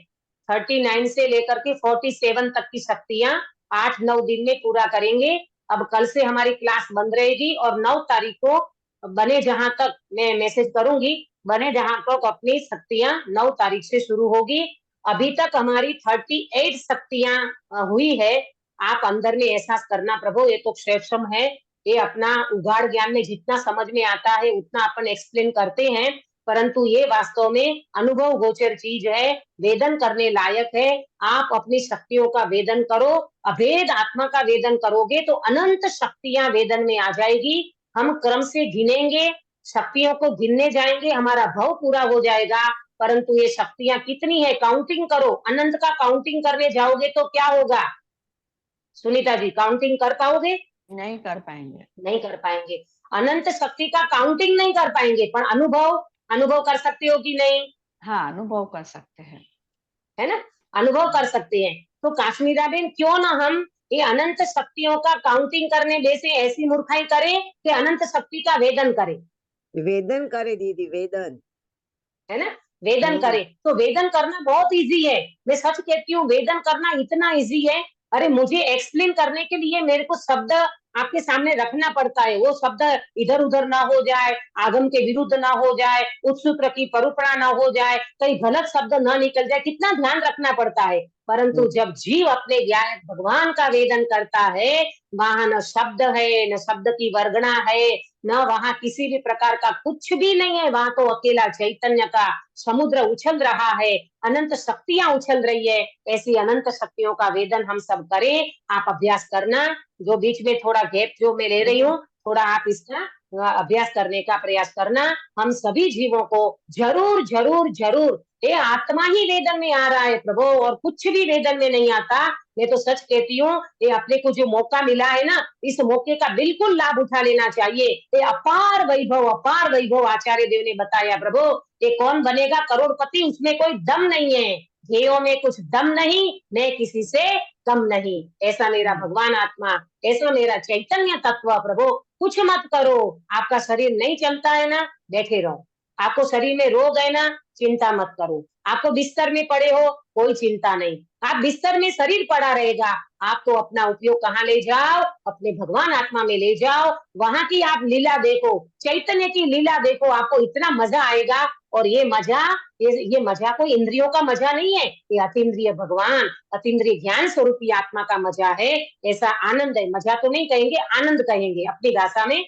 39 से लेकर के 47 तक की शक्तियां 8-9 दिन में पूरा करेंगे। अब कल से हमारी क्लास बंद रहेगी और 9 तारीख को बने जहां तक मैं मैसेज करूंगी, बने जहां तक अपनी शक्तियां 9 तारीख से शुरू होगी। अभी तक हमारी 38 शक्तियां हुई है। आप अंदर में एहसास करना, प्रभु ये तो क्षेम है, ये अपना उगाड़ ज्ञान में जितना समझ में आता है उतना अपन एक्सप्लेन करते हैं, परंतु ये वास्तव में अनुभव गोचर चीज है, वेदन करने लायक है। आप अपनी शक्तियों का वेदन करो, अभेद आत्मा का वेदन करोगे तो अनंत शक्तियां वेदन में आ जाएगी। हम क्रम से गिनेंगे, शक्तियों को गिनने जाएंगे, हमारा भव पूरा हो जाएगा। परंतु ये शक्तियां कितनी है काउंटिंग करो, अनंत का काउंटिंग करने जाओगे तो क्या होगा सुनीता जी, काउंटिंग कर पाओगे? नहीं कर पाएंगे, नहीं कर पाएंगे। अनंत शक्ति का काउंटिंग नहीं कर पाएंगे, पर अनुभव कर सकते हो कि नहीं? हाँ, अनुभव कर सकते हैं, है ना, अनुभव कर सकते हैं। तो काश्मीरा बेन, क्यों ना हम ये अनंत शक्तियों का काउंटिंग करने जैसे ऐसी मूर्खाई करें कि अनंत शक्ति का वेदन करें। वेदन करे दीदी, वेदन, है ना, वेदन करें। तो वेदन करना बहुत इजी है, मैं सच कहती हूँ, वेदन करना इतना इजी है। अरे मुझे एक्सप्लेन करने के लिए मेरे को शब्द आपके सामने रखना पड़ता है, वो शब्द इधर उधर ना हो जाए, आगम के विरुद्ध ना हो जाए, उत्सूत्र की परुपणा ना हो जाए, कहीं गलत शब्द ना निकल जाए, कितना ध्यान रखना पड़ता है। परंतु जब जीव अपने ज्ञान भगवान का वेदन करता है, वहां न शब्द है, न शब्द की वर्गणा है, न वहां किसी भी प्रकार का कुछ भी नहीं है, वहां तो अकेला चैतन्य का समुद्र उछल रहा है, अनंत शक्तियां उछल रही है। ऐसी अनंत शक्तियों का वेदन हम सब करें। आप अभ्यास करना, जो बीच में थोड़ा गैप जो मैं ले रही हूँ, थोड़ा आप इसका अभ्यास करने का प्रयास करना। हम सभी जीवों को जरूर जरूर जरूर, ये आत्मा ही वेदन में आ रहा है प्रभु, और कुछ भी वेदन में नहीं आता। मैं तो सच कहती हूँ, ये अपने को जो मौका मिला है ना, इस मौके का बिल्कुल लाभ उठा लेना चाहिए। ये अपार वैभव आचार्य देव ने बताया प्रभु, ये कौन बनेगा करोड़पति, उसमें कोई दम नहीं है, ध्येयों में कुछ दम नहीं, मैं किसी से कम नहीं। ऐसा मेरा भगवान आत्मा, ऐसा मेरा चैतन्य तत्व प्रभु, कुछ मत करो। आपका शरीर नहीं चलता है ना, बैठे रहो। आपको शरीर में रोग है ना, चिंता मत करो। आपको बिस्तर में पड़े हो, कोई चिंता नहीं, आप बिस्तर में शरीर पड़ा रहेगा। आपको अपना उपयोग कहाँ ले जाओ, अपने भगवान आत्मा में ले जाओ, वहां की आप लीला देखो, चैतन्य की लीला देखो, आपको इतना मजा आएगा। और ये मजा कोई इंद्रियों का मजा नहीं है, ये अतीन्द्रिय भगवान, अतीन्द्रिय ज्ञान स्वरूपी आत्मा का मजा है। ऐसा आनंद है, मजा तो नहीं कहेंगे, आनंद कहेंगे अपनी भाषा में,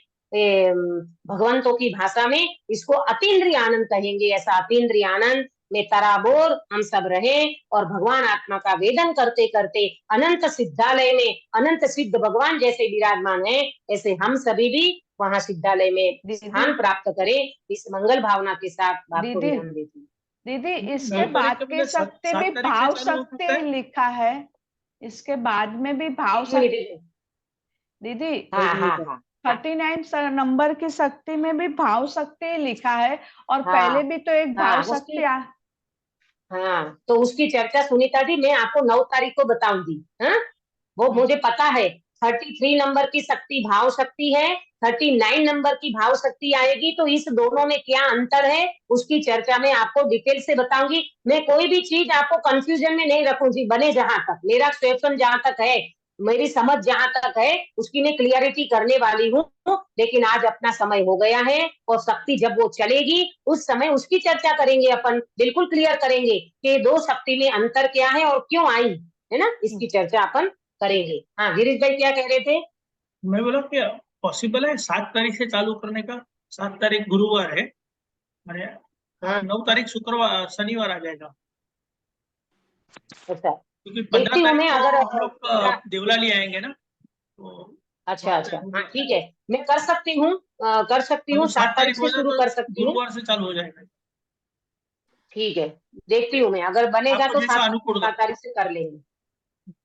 भगवंतों की भाषा में इसको अतीन्द्रिय आनंद कहेंगे। ऐसा अतीन्द्रिय आनंद में तराबोर हम सब रहे और भगवान आत्मा का वेदन करते करते अनंत सिद्धालय में अनंत सिद्ध भगवान जैसे विराजमान है, ऐसे हम सभी भी वहाँ सिद्धालय में स्थान प्राप्त करें। इस मंगल भावना के साथ बात को विराम देती हूँ। दीदी इसके बाद के शक्ति में भाव शक्ति लिखा है, इसके बाद में भी भाव शक्ति दीदी। हाँ 39 नंबर की शक्ति में भी भाव शक्ति लिखा है और पहले भी तो एक भाव शक्ति हाँ, तो उसकी चर्चा सुनीता जी मैं आपको 9 तारीख को बताऊंगी। हाँ, वो मुझे पता है। 33 नंबर की शक्ति भाव शक्ति है, 39 नंबर की भाव शक्ति आएगी, तो इस दोनों में क्या अंतर है उसकी चर्चा में आपको डिटेल से बताऊंगी। मैं कोई भी चीज आपको कंफ्यूजन में नहीं रखूंगी, बने जहां तक मेरा क्वेश्चन जहां तक है, मेरी समझ जहां तक है उसकी मैं क्लियरिटी करने वाली हूँ। लेकिन आज अपना समय हो गया है और शक्ति जब वो चलेगी उस समय उसकी चर्चा करेंगे, अपन बिल्कुल क्लियर करेंगे कि दो शक्ति में अंतर क्या है और क्यों आई है ना, इसकी चर्चा अपन करेंगे। हाँ गिरीश भाई क्या कह रहे थे? मैं बोला कि पॉसिबल है 7 तारीख से चालू करने का। 7 तारीख गुरुवार है, 9 तारीख शुक्रवार शनिवार आ जाएगा। अच्छा, क्योंकि 15 तारीख को अगर हम लोग देवलाली आएंगे ना, तो अच्छा हाँ ठीक है, मैं कर सकती हूँ 7 तारीख से शुरू कर सकती हूँ, गुरुवार से चालू हो जाएगा। ठीक है, देखती हूँ मैं, अगर बनेगा तो 7 तारीख से कर लेंगे।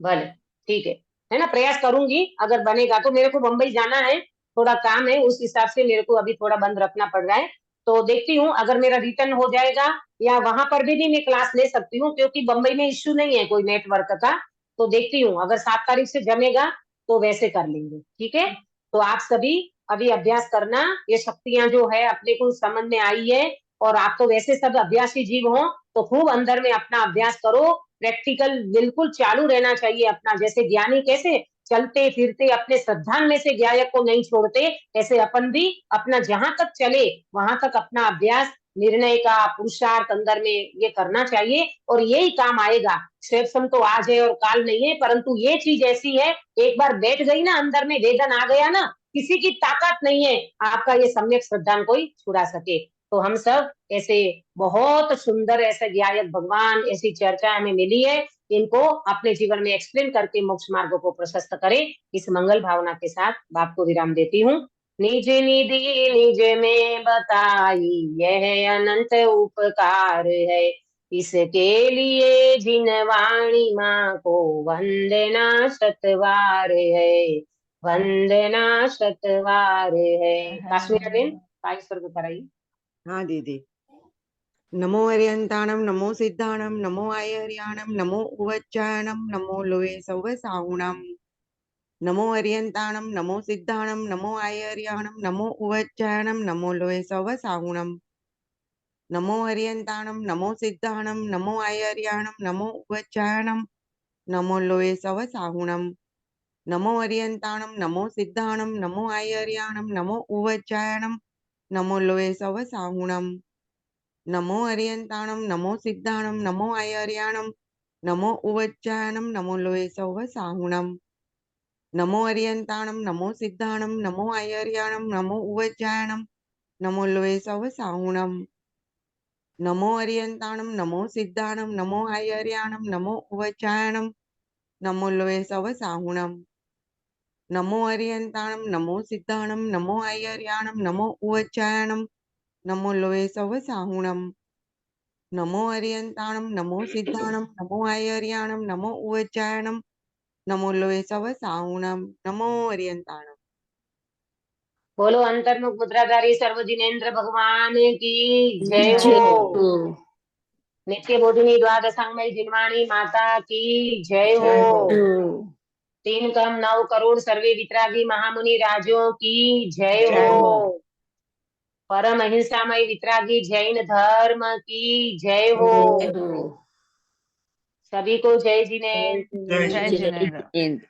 भले ठीक है ना, प्रयास करूंगी। अगर बनेगा तो मेरे को मुंबई जाना है, थोड़ा काम है, उस हिसाब से मेरे को अभी थोड़ा बंद रखना पड़ रहा है। तो देखती हूँ अगर मेरा रिटर्न हो जाएगा या वहां पर भी मैं क्लास ले सकती हूँ, क्योंकि बम्बई में इश्यू नहीं है कोई नेटवर्क का। तो देखती हूँ अगर 7 तारीख से जमेगा तो वैसे कर लेंगे। ठीक है, तो आप सभी अभी अभ्यास करना, ये शक्तियां जो है अपने को समझ में आई है, और आप तो वैसे सब अभ्यासी जीव हो तो खूब अंदर में अपना अभ्यास करो। प्रैक्टिकल बिल्कुल चालू रहना चाहिए अपना, जैसे ज्ञानी कैसे चलते फिरते अपने श्रद्धान में से ज्ञायक को नहीं छोड़ते, ऐसे अपन भी अपना जहां तक चले वहां तक अपना अभ्यास निर्णय का पुरुषार्थ अंदर में ये करना चाहिए, और यही काम आएगा। श्रेष्ठम तो आज है और काल नहीं है, परंतु ये चीज ऐसी है, एक बार बैठ गई ना अंदर में, वेदन आ गया ना, किसी की ताकत नहीं है आपका ये सम्यक श्रद्धान कोई छुड़ा सके। तो हम सब ऐसे बहुत सुंदर ऐसे ज्ञायक भगवान, ऐसी चर्चा हमें मिली है, इनको अपने जीवन में एक्सप्लेन करके मोक्ष मार्ग को प्रशस्त करें। इस मंगल भावना के साथ बात को विराम देती हूँ। निज निधि निज में बताई यह अनंत उपकार है, इसके लिए जिन वाणी माँ को वंदना शतवार है, वंदना शतवार है। काश्मीर बेन स्वर्ग कराई। हाँ दीदी। नमो हरियंताणम, नमो सिद्धाणम, नमो आयर्याणम, नमो उवच्चायणम, नमो लोये सव साहुणम। नमो हरियंताणम, नमो सिद्धाणम, नमो आयर्याणम, नमो उवच्चायणम, नमो लोये सव साहुणम। नमो हरियंताणम, नमो सिद्धाणम, नमो आयर्याणम, नमो उवच्चायणम, नमो लोये सव साहुणम। नमो हरियंताणम, नमो सिद्धाणम, नमो आयर्याणम, नमो उवच्चायणम, नमो लोये सव साहुणम। नमो हरियंताणम, नमो सिद्धाणम, नमो आयर्याणम, नमो उवच्चायणम, नमो लोये सव साहुणम। नमो हरियंताणम, नमो सिद्धाणम, नमो आयर्याणम, नमो उवच्चायणम, नमो लोये सव साहुणम। नमो हरियंताणम, नमो सिद्धाणम, नमो आयर्याणम, नमो उवच्चायणम, नमो लोये सव साहुणम। नमो हरियंताणम, नमो सिद्धाणम, नमो आयर्याणम, नमो उवच्चायणम, नमो लोये सव साहुणम। नमो हरियंताणम, नमो सिद्धाणम, नमो आयर्याणम, नमो उवच्चायणम, नमो लोये सव साहुणम। नमो हरियंताणम। बोलो अंतर्मुख मुद्राधारी सर्वजिनेन्द्र भगवान की जय हो। नित्य बोधिनी द्वादशांगमयी जिनवाणी माता की जय हो। 3 कम 9 करोड़ सर्वे वितरागी महामुनि राजों की जय हो। परम अहिंसामय वितरागी जैन धर्म की जय हो। सभी को जय जिनेन्द्र। जय जिनेन्द्र।